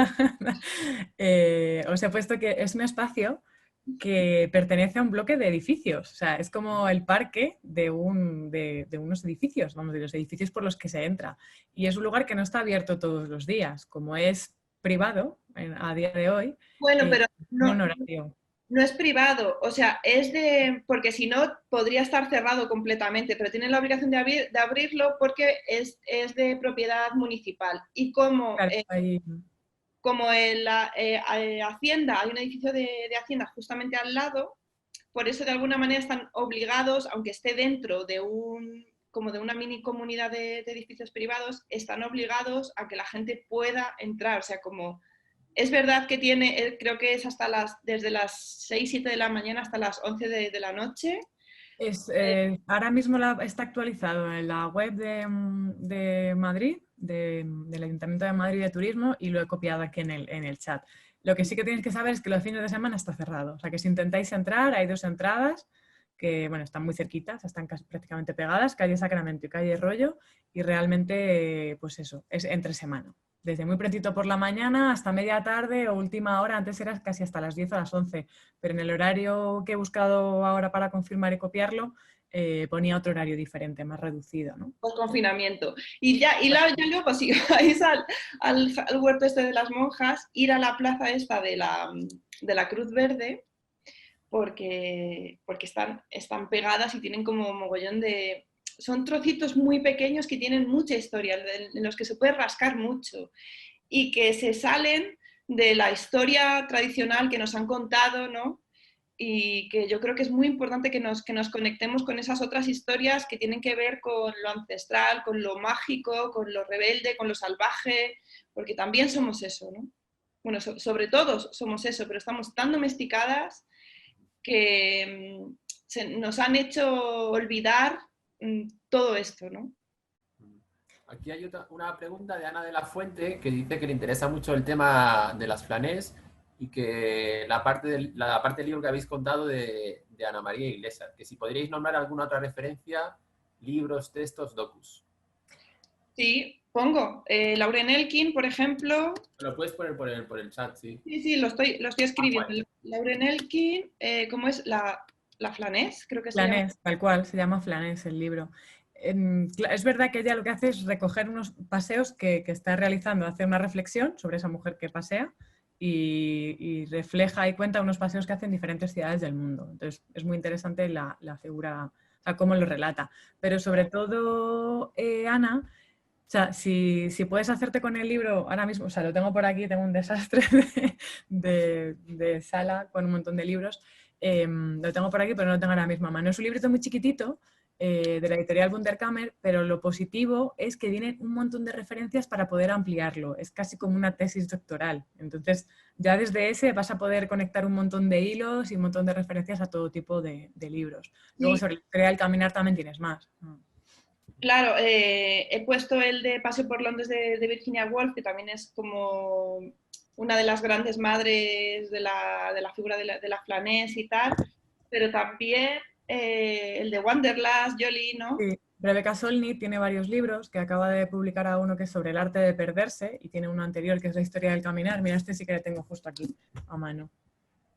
Speaker 3: os he puesto que es un espacio que pertenece a un bloque de edificios. O sea, es como el parque de unos edificios, vamos, de los edificios por los que se entra. Y es un lugar que no está abierto todos los días, como es privado a día de hoy,
Speaker 2: Bueno, pero
Speaker 3: tiene un
Speaker 2: no,
Speaker 3: horario.
Speaker 2: no es privado, o sea, porque si no podría estar cerrado completamente, pero tienen la obligación de abrirlo porque es de propiedad municipal. Y
Speaker 3: Claro,
Speaker 2: como en la Hacienda, hay un edificio de Hacienda justamente al lado, por eso de alguna manera están obligados, aunque esté dentro de como de una mini comunidad de edificios privados, están obligados a que la gente pueda entrar, o sea, como... Es verdad que tiene, creo que es desde las 6, 7 de la mañana hasta las 11 de la noche.
Speaker 3: Ahora mismo está actualizado en la web de Madrid, del Ayuntamiento de Madrid de Turismo, y lo he copiado aquí en el chat. Lo que sí que tienes que saber es que los fines de semana está cerrado. O sea que si intentáis entrar, hay 2 entradas que bueno, están muy cerquitas, están casi prácticamente pegadas, calle Sacramento y calle Rollo, y realmente, pues eso, es entre semana. Desde muy prontito por la mañana hasta media tarde o última hora, antes era casi hasta las 10 o las 11, pero en el horario que he buscado ahora para confirmar y copiarlo, ponía otro horario diferente, más reducido, ¿no?
Speaker 2: Post confinamiento. Ya luego, si vais al huerto este de las monjas, ir a la plaza esta de la Cruz Verde, porque están pegadas y tienen como mogollón de... Son trocitos muy pequeños que tienen mucha historia, en los que se puede rascar mucho y que se salen de la historia tradicional que nos han contado, ¿no? Y que yo creo que es muy importante que nos conectemos con esas otras historias que tienen que ver con lo ancestral, con lo mágico, con lo rebelde, con lo salvaje, porque también somos eso, ¿no? Bueno, sobre todo somos eso, pero estamos tan domesticadas que nos han hecho olvidar todo esto, ¿no?
Speaker 1: Aquí hay una pregunta de Ana de la Fuente que dice que le interesa mucho el tema de las flanés y que la parte del libro que habéis contado de Ana María Iglesias, que si podríais nombrar alguna otra referencia, libros, textos, docus.
Speaker 2: Sí, pongo. Lauren Elkin, por ejemplo.
Speaker 1: Lo puedes poner por el chat, sí.
Speaker 2: Sí, lo estoy escribiendo.
Speaker 1: Bueno.
Speaker 2: Lauren Elkin, ¿cómo es? La Flanés, creo que se llama.
Speaker 3: Flanés, tal cual, se llama Flanés el libro. Es verdad que ella lo que hace es recoger unos paseos que está realizando, hace una reflexión sobre esa mujer que pasea y refleja y cuenta unos paseos que hace en diferentes ciudades del mundo. Entonces es muy interesante la figura, o sea, cómo lo relata. Pero sobre todo, Ana, o sea, si puedes hacerte con el libro ahora mismo, o sea, lo tengo por aquí, tengo un desastre de sala con un montón de libros, lo tengo por aquí, pero no lo tengo ahora mismo a mano. Es un librito muy chiquitito, de la editorial Wunderkammer, pero lo positivo es que vienen un montón de referencias para poder ampliarlo. Es casi como una tesis doctoral. Entonces, ya desde ese vas a poder conectar un montón de hilos y un montón de referencias a todo tipo de libros. Luego, sobre la historia del caminar también tienes más.
Speaker 2: Claro, he puesto el de Paseo por Londres de Virginia Woolf, que también es como una de las grandes madres de la figura de la Flanés y tal, pero también el de Wanderlust, Jolie, ¿no?
Speaker 3: Sí. Rebecca Solnit tiene varios libros, que acaba de publicar a uno que es sobre el arte de perderse y tiene uno anterior que es la historia del caminar. Mira, este sí que le tengo justo aquí a mano.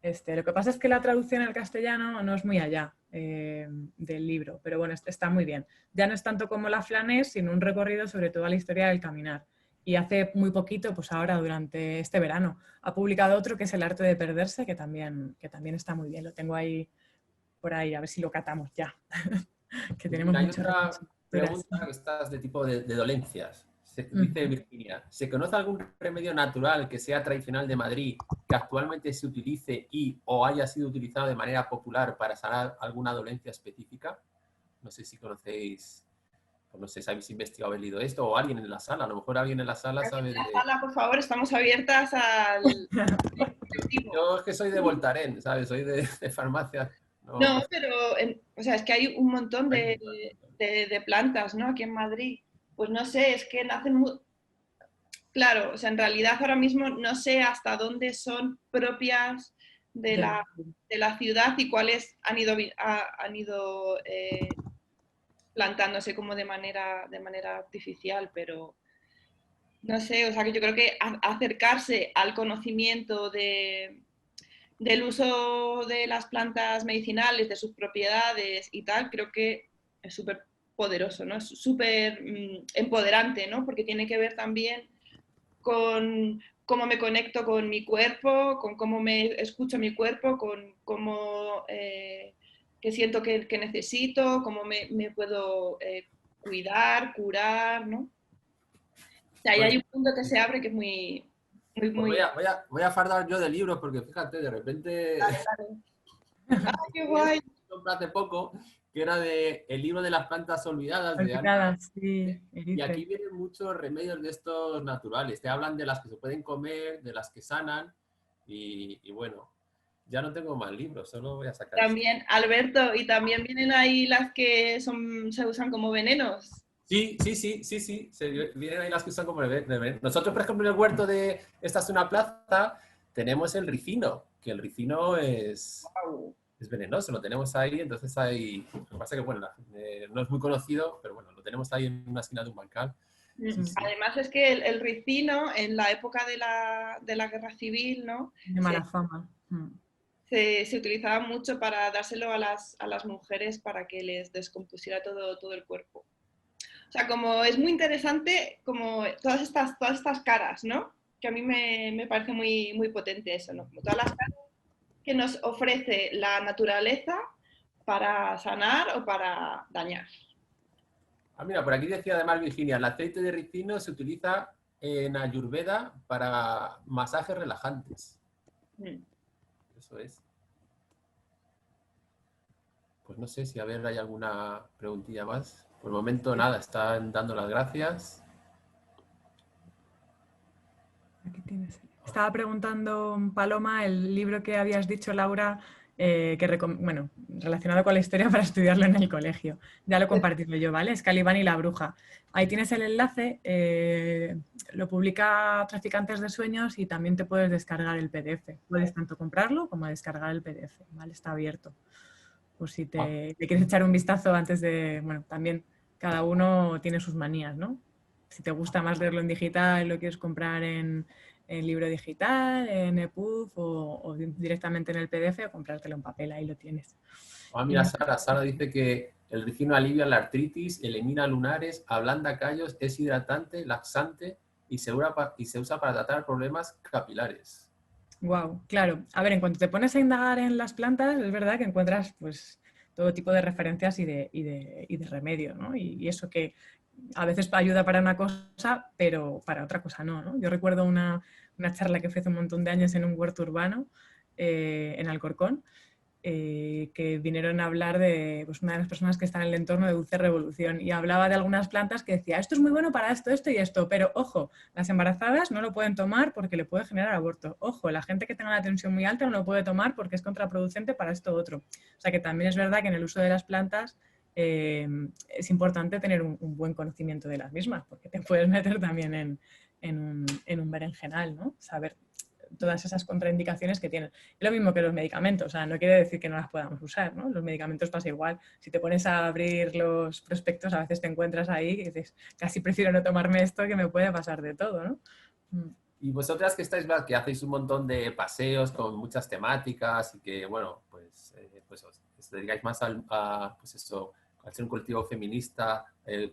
Speaker 3: Lo que pasa es que la traducción al castellano no es muy allá del libro, pero bueno, está muy bien. Ya no es tanto como la Flanés, sino un recorrido sobre toda la historia del caminar. Y hace muy poquito, pues ahora durante este verano, ha publicado otro que es el arte de perderse, que también está muy bien. Lo tengo ahí por ahí, a ver si lo catamos ya. Que tenemos
Speaker 1: Hay
Speaker 3: muchas
Speaker 1: otra pregunta que estás de tipo de dolencias. Dice Virginia, ¿se conoce algún remedio natural que sea tradicional de Madrid que actualmente se utilice o haya sido utilizado de manera popular para sanar alguna dolencia específica? No sé si conocéis pues no sé si habéis investigado, habéis leído esto, o alguien en la sala, a lo mejor alguien en la sala sabe
Speaker 2: En
Speaker 1: de...
Speaker 2: la sala, por favor, estamos abiertas al colectivo.
Speaker 1: Yo es que soy de Voltaren, ¿sabes? Soy de farmacia. No,
Speaker 2: No, pero o sea, es que hay un montón de plantas, ¿no? Aquí en Madrid. Pues no sé, es que nacen muy... Claro, o sea, en realidad ahora mismo no sé hasta dónde son propias de la ciudad y cuáles han ido plantándose como de manera artificial, pero no sé, o sea, que yo creo que acercarse al conocimiento del uso de las plantas medicinales, de sus propiedades y tal, creo que es súper poderoso, ¿no? Es súper empoderante, ¿no? Porque tiene que ver también con cómo me conecto con mi cuerpo, con cómo me escucho mi cuerpo, con cómo que siento que necesito, cómo me puedo cuidar, curar, ¿no? O sea, ahí
Speaker 1: pues,
Speaker 2: hay un punto que se abre que es muy, muy,
Speaker 1: pues
Speaker 2: muy...
Speaker 1: voy a fardar yo de libros, porque fíjate, de repente...
Speaker 2: ¡Ay, qué guay!
Speaker 1: compré hace poco, que era de El libro de las plantas olvidadas de Ana.
Speaker 3: Olvidadas, sí,
Speaker 1: Y aquí
Speaker 3: Erice.
Speaker 1: vienen muchos remedios de estos naturales. Te hablan de las que se pueden comer, de las que sanan. Y bueno, ya no tengo más libros, solo voy a sacar esto.
Speaker 2: También, Alberto, y también vienen ahí las que se usan como venenos.
Speaker 1: Sí, vienen ahí las que usan como nosotros, por ejemplo, en el huerto de Esta es una plaza, tenemos el ricino, que el ricino es venenoso, lo tenemos ahí, entonces hay... Lo que pasa es que, bueno, no es muy conocido, pero bueno, lo tenemos ahí en una esquina de un bancal. Sí.
Speaker 2: Además es que el ricino, en la época de la guerra civil, ¿no?
Speaker 3: De mala fama.
Speaker 2: Se utilizaba mucho para dárselo a las mujeres para que les descompusiera todo el cuerpo. O sea, como es muy interesante, como todas estas caras, ¿no? Que a mí me parece muy, muy potente eso, ¿no? Como todas las caras que nos ofrece la naturaleza para sanar o para dañar.
Speaker 1: Ah, mira, por aquí decía además Virginia, el aceite de ricino se utiliza en Ayurveda para masajes relajantes. Eso es. Pues no sé si a ver hay alguna preguntilla más. Por el momento nada, están dando las gracias.
Speaker 3: Aquí tienes. Estaba preguntando, Paloma, el libro que habías dicho, Laura, bueno, relacionado con la historia para estudiarlo en el colegio. Ya lo he compartido yo, ¿vale? Es Calibán y la bruja. Ahí tienes el enlace, lo publica Traficantes de Sueños y también te puedes descargar el PDF. Puedes tanto comprarlo como descargar el PDF, ¿vale? Está abierto. Por si te quieres echar un vistazo antes de... Bueno, también cada uno tiene sus manías, ¿no? Si te gusta más leerlo en digital, lo quieres comprar en libro digital, en EPUB o directamente en el PDF o comprártelo en papel, ahí lo tienes.
Speaker 1: Ah, mira, Sara dice que el ricino alivia la artritis, elimina lunares, ablanda callos, es hidratante, laxante y se usa para tratar problemas capilares.
Speaker 3: Wow, claro. A ver, en cuanto te pones a indagar en las plantas, es verdad que encuentras pues todo tipo de referencias y de remedios, ¿no? Y eso que a veces ayuda para una cosa, pero para otra cosa no. Yo recuerdo una charla que fue hace un montón de años en un huerto urbano en Alcorcón, que vinieron a hablar de pues, una de las personas que está en el entorno de Dulce Revolución y hablaba de algunas plantas que decía, esto es muy bueno para esto, esto y esto, pero ojo, las embarazadas no lo pueden tomar porque le puede generar aborto. Ojo, la gente que tenga la tensión muy alta no lo puede tomar porque es contraproducente para esto otro. O sea que también es verdad que en el uso de las plantas es importante tener un buen conocimiento de las mismas porque te puedes meter también en un berenjenal, ¿no? Saber todas esas contraindicaciones que tienen. Es lo mismo que los medicamentos, o sea, no quiere decir que no las podamos usar, ¿no? Los medicamentos pasa igual. Si te pones a abrir los prospectos, a veces te encuentras ahí y dices, casi prefiero no tomarme esto que me puede pasar de todo, ¿no?
Speaker 1: Y vosotras que estáis, que hacéis un montón de paseos con muchas temáticas y que, bueno, pues os dedicáis más pues eso, al ser un colectivo feminista,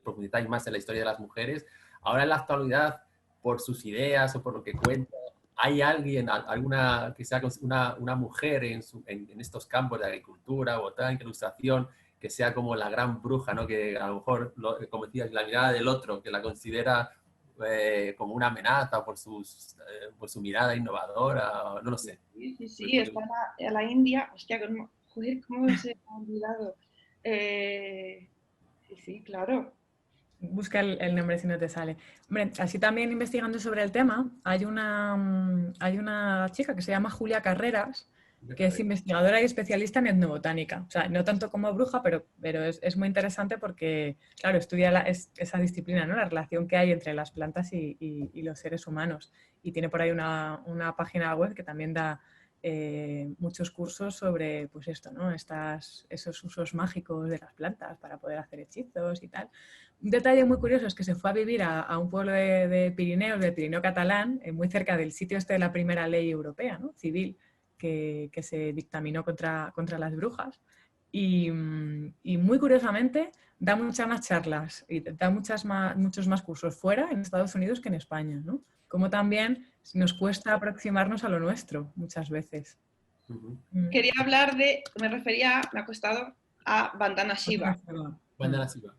Speaker 1: profundizáis más en la historia de las mujeres. Ahora en la actualidad, por sus ideas o por lo que cuenta, ¿hay alguien, alguna que sea una mujer en estos campos de agricultura, botánica, ilustración, que sea como la gran bruja, ¿no? Que a lo mejor, como decías, la mirada del otro, que la considera como una amenaza por su mirada innovadora, no lo sé?
Speaker 2: Sí, está la India, hostia, joder, ¿cómo se me ha olvidado? Sí, claro.
Speaker 3: Busca el nombre si no te sale. Hombre, así también investigando sobre el tema, hay una chica que se llama Julia Carreras, que es investigadora y especialista en etnobotánica. O sea, no tanto como bruja, pero es muy interesante porque, claro, estudia esa disciplina, ¿no? La relación que hay entre las plantas y los seres humanos. Y tiene por ahí una página web que también da muchos cursos sobre, pues esto, ¿no? Esos usos mágicos de las plantas para poder hacer hechizos y tal. Un detalle muy curioso es que se fue a vivir a un pueblo de Pirineos, del Pirineo catalán, muy cerca del sitio este de la primera ley europea, ¿no? Civil, que se dictaminó contra las brujas. Y muy curiosamente da muchas más charlas y da muchos más cursos fuera en Estados Unidos que en España, ¿no? Como también nos cuesta aproximarnos a lo nuestro muchas veces.
Speaker 2: Quería hablar me ha costado a Vandana Shiva.
Speaker 1: Vandana Shiva.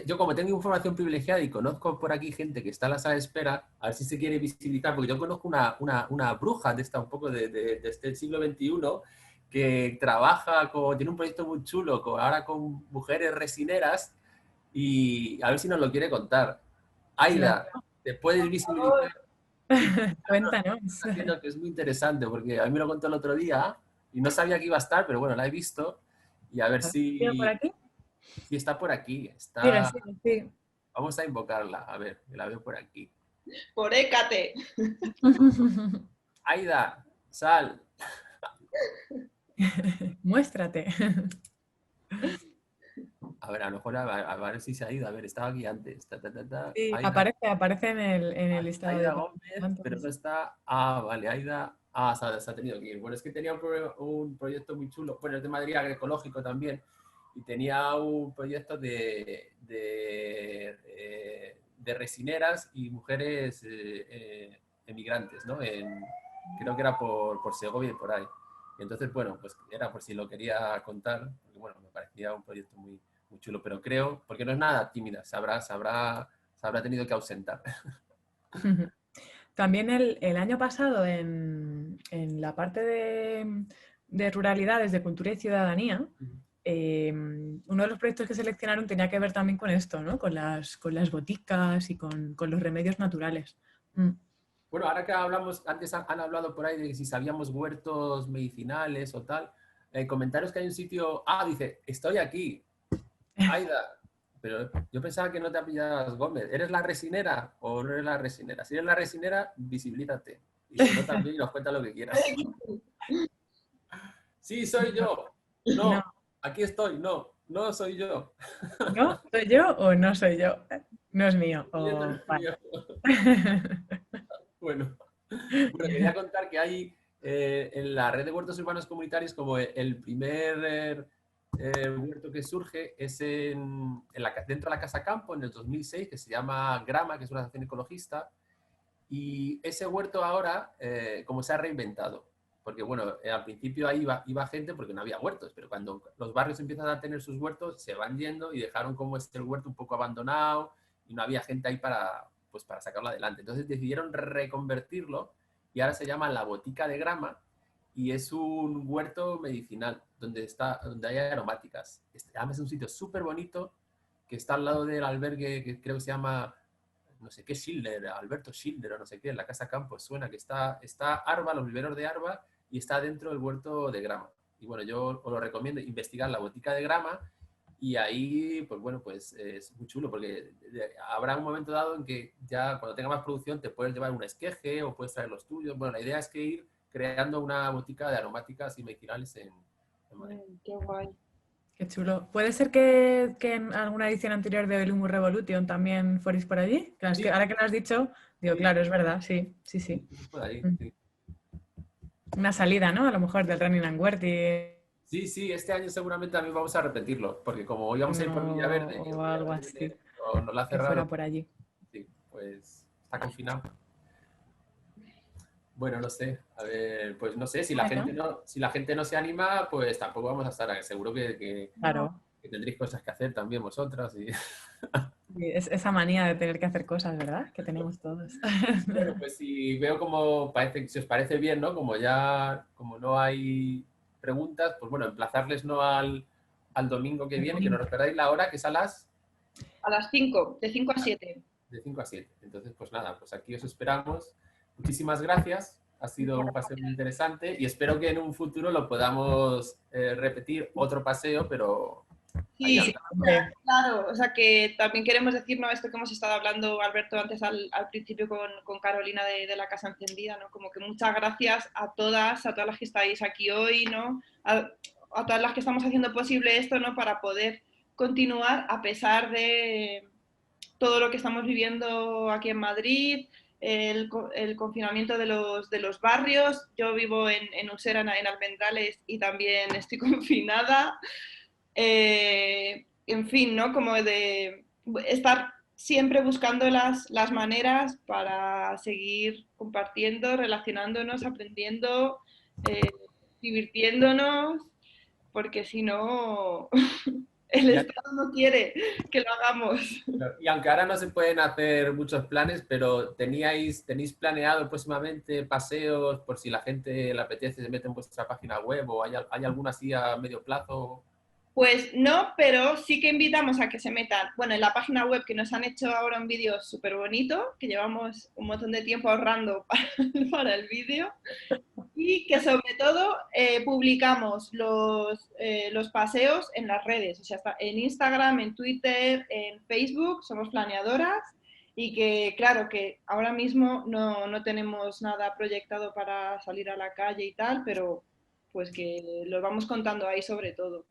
Speaker 1: Yo como tengo información privilegiada y conozco por aquí gente que está en la sala de espera, a ver si se quiere visibilizar, porque yo conozco una bruja de esta, un poco de este siglo XXI, que tiene un proyecto muy chulo ahora con mujeres resineras, y a ver si nos lo quiere contar. Aida, ¿te puedes visibilizar?
Speaker 3: Cuéntanos.
Speaker 1: Que es muy interesante, porque a mí me lo contó el otro día y no sabía que iba a estar, pero bueno, la he visto y a ver si...
Speaker 3: por aquí?
Speaker 1: Sí, está por aquí.
Speaker 3: Mira, sí.
Speaker 1: Vamos a invocarla. A ver, que la veo por aquí.
Speaker 2: Por Hécate.
Speaker 1: Aida, sal.
Speaker 3: Muéstrate.
Speaker 1: A ver, a lo mejor a ver si se ha ido. A ver, estaba aquí antes.
Speaker 3: Sí,
Speaker 1: Aida,
Speaker 3: aparece en el listado
Speaker 1: Aida
Speaker 3: de
Speaker 1: Gómez, pero no está... Vale, Aida... se ha tenido que ir. Bueno, es que tenía un proyecto muy chulo. Bueno, es de Madrid agroecológico también. Y tenía un proyecto de resineras y mujeres emigrantes, ¿no? Creo que era por Segovia y por ahí. Y entonces, bueno, pues era por si lo quería contar, porque bueno, me parecía un proyecto muy, muy chulo, pero creo, porque no es nada tímida, se habrá tenido que ausentar.
Speaker 3: También el año pasado en la parte de ruralidades, de cultura y ciudadanía, uno de los proyectos que seleccionaron tenía que ver también con esto, ¿no? Con las boticas y con los remedios naturales.
Speaker 1: Bueno, ahora que hablamos, antes han hablado por ahí de si sabíamos huertos medicinales o tal, comentarios que hay un sitio, dice, estoy aquí, Aida, pero yo pensaba que no te apellidabas Gómez, ¿eres la resinera o no eres la resinera? Si eres la resinera, visibilízate, y si no también nos cuenta lo que quieras. Sí, soy yo, no. Aquí estoy, no soy yo.
Speaker 3: ¿No? ¿Soy yo o no soy yo? No es mío.
Speaker 1: Vale. Bueno, quería contar que hay en la red de huertos urbanos comunitarios como el primer huerto que surge es dentro de la Casa Campo en el 2006, que se llama Grama, que es una asociación ecologista, y ese huerto ahora como se ha reinventado. Porque, bueno, al principio ahí iba gente porque no había huertos, pero cuando los barrios empiezan a tener sus huertos, se van yendo y dejaron como el huerto un poco abandonado y no había gente ahí para sacarlo adelante. Entonces decidieron reconvertirlo y ahora se llama La Botica de Grama y es un huerto medicinal donde hay aromáticas. Además es un sitio súper bonito que está al lado del albergue que creo que se llama... no sé qué Schindler, Alberto Schindler o no sé qué, en la Casa Campos suena que está Arba, los viveros de Arba, y está dentro del huerto de Grama. Y bueno, yo os lo recomiendo, investigar la botica de Grama, y ahí, pues bueno, pues es muy chulo, porque habrá un momento dado en que ya cuando tenga más producción te puedes llevar un esqueje o puedes traer los tuyos. Bueno, la idea es que ir creando una botica de aromáticas y medicinales en Madrid.
Speaker 2: Qué guay.
Speaker 3: Qué chulo. ¿Puede ser que en alguna edición anterior de Humus Revolution también fuerais por allí?
Speaker 1: Sí.
Speaker 3: Ahora que lo has dicho, digo,
Speaker 1: Sí.
Speaker 3: claro, es verdad, sí.
Speaker 1: Por ahí, sí.
Speaker 3: Una salida, ¿no? A lo mejor del Running and Huerti.
Speaker 1: Sí, este año seguramente también vamos a repetirlo, porque como hoy vamos a ir por Villaverde
Speaker 3: o algo así.
Speaker 1: No la ha
Speaker 3: Que fuera
Speaker 1: cerrado.
Speaker 3: por allí.
Speaker 1: Sí, pues está confinado. Bueno, no sé, a ver, pues no sé, si la gente no se anima, pues tampoco vamos a estar, seguro que
Speaker 3: Claro.
Speaker 1: Que tendréis cosas que hacer también vosotras. Y...
Speaker 3: Es esa manía de tener que hacer cosas, ¿verdad? Que tenemos todos.
Speaker 1: Bueno, pues si veo si os parece bien, ¿no? Como no hay preguntas, pues bueno, emplazarles no al domingo que viene, que nos recordáis la hora, que es a las
Speaker 2: A las 5, de 5 a 7.
Speaker 1: De 5 a 7. Entonces, pues nada, pues aquí os esperamos. Muchísimas gracias. Ha sido un paseo muy interesante y espero que en un futuro lo podamos repetir otro paseo, pero...
Speaker 2: Sí, claro, o sea que también queremos decir, ¿no? Esto que hemos estado hablando, Alberto, antes al principio con Carolina de la Casa Encendida, ¿no? Como que muchas gracias a todas las que estáis aquí hoy, ¿no? A todas las que estamos haciendo posible esto, ¿no? Para poder continuar a pesar de todo lo que estamos viviendo aquí en Madrid, el confinamiento de los barrios. Yo vivo en Usera, en Almendrales, y también estoy confinada. En fin, ¿no? Como de estar siempre buscando las maneras para seguir compartiendo, relacionándonos, aprendiendo, divirtiéndonos, porque si no, el Estado no quiere que lo hagamos.
Speaker 1: Y aunque ahora no se pueden hacer muchos planes, pero ¿tenéis planeado próximamente paseos por si la gente le apetece, se mete en vuestra página web o hay alguna así a medio plazo?
Speaker 2: Pues no, pero sí que invitamos a que se metan, bueno, en la página web, que nos han hecho ahora un vídeo súper bonito, que llevamos un montón de tiempo ahorrando para el vídeo, y que sobre todo publicamos los paseos en las redes, o sea, en Instagram, en Twitter, en Facebook, somos planeadoras, y que claro, que ahora mismo no tenemos nada proyectado para salir a la calle y tal, pero pues que lo vamos contando ahí sobre todo.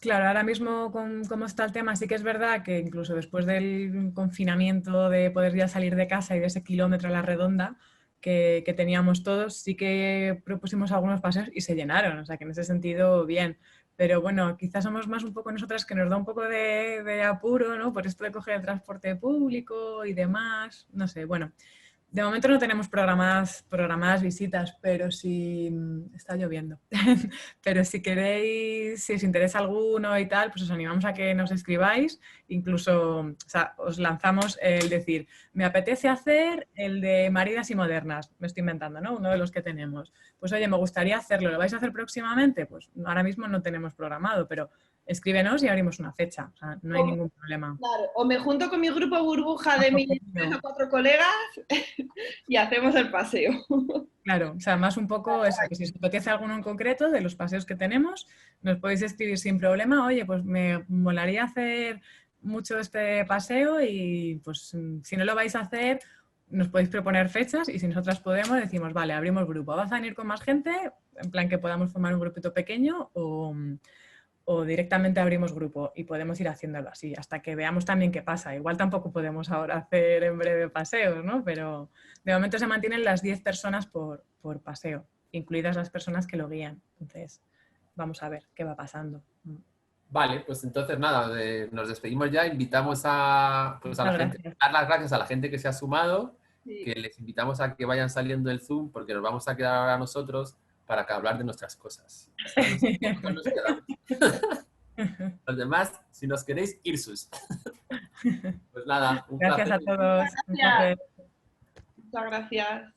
Speaker 3: Claro, ahora mismo cómo está el tema, sí que es verdad que incluso después del confinamiento de poder ya salir de casa y de ese kilómetro a la redonda que teníamos todos, sí que propusimos algunos paseos y se llenaron, o sea que en ese sentido bien. Pero bueno, quizás somos más un poco nosotras que nos da un poco de apuro, ¿no? Por esto de coger el transporte público y demás, no sé, bueno. De momento no tenemos programadas visitas, pero si está lloviendo. Pero si queréis, si os interesa alguno y tal, pues os animamos a que nos escribáis. Incluso, o sea, os lanzamos el decir, me apetece hacer el de Maridas y Modernas, me estoy inventando, ¿no? Uno de los que tenemos. Pues oye, me gustaría hacerlo, ¿lo vais a hacer próximamente? Pues ahora mismo no tenemos programado, pero escríbenos y abrimos una fecha, o sea, no hay ningún problema.
Speaker 2: Claro, o me junto con mi grupo burbuja de mis 3 o 4 colegas y hacemos el paseo.
Speaker 3: Claro, o sea, más un poco eso, que si os apetece alguno en concreto de los paseos que tenemos, nos podéis escribir sin problema, oye, pues me molaría hacer mucho este paseo y pues si no lo vais a hacer, nos podéis proponer fechas y si nosotras podemos decimos, vale, abrimos grupo, ¿vas a venir con más gente? En plan que podamos formar un grupito pequeño o directamente abrimos grupo y podemos ir haciéndolo así hasta que veamos también qué pasa. Igual tampoco podemos ahora hacer en breve paseos, ¿no? Pero de momento se mantienen las 10 personas por paseo, incluidas las personas que lo guían. Entonces, vamos a ver qué va pasando.
Speaker 1: Vale, pues entonces nada, nos despedimos ya, invitamos a la gente, dar las gracias a la gente que se ha sumado, sí. Que les invitamos a que vayan saliendo del Zoom porque nos vamos a quedar ahora nosotros para hablar de nuestras cosas. Nos quedamos. Los demás, si nos queréis, irsus. Pues nada, un
Speaker 3: gracias
Speaker 1: placer.
Speaker 3: A todos.
Speaker 2: Gracias. Muchas gracias.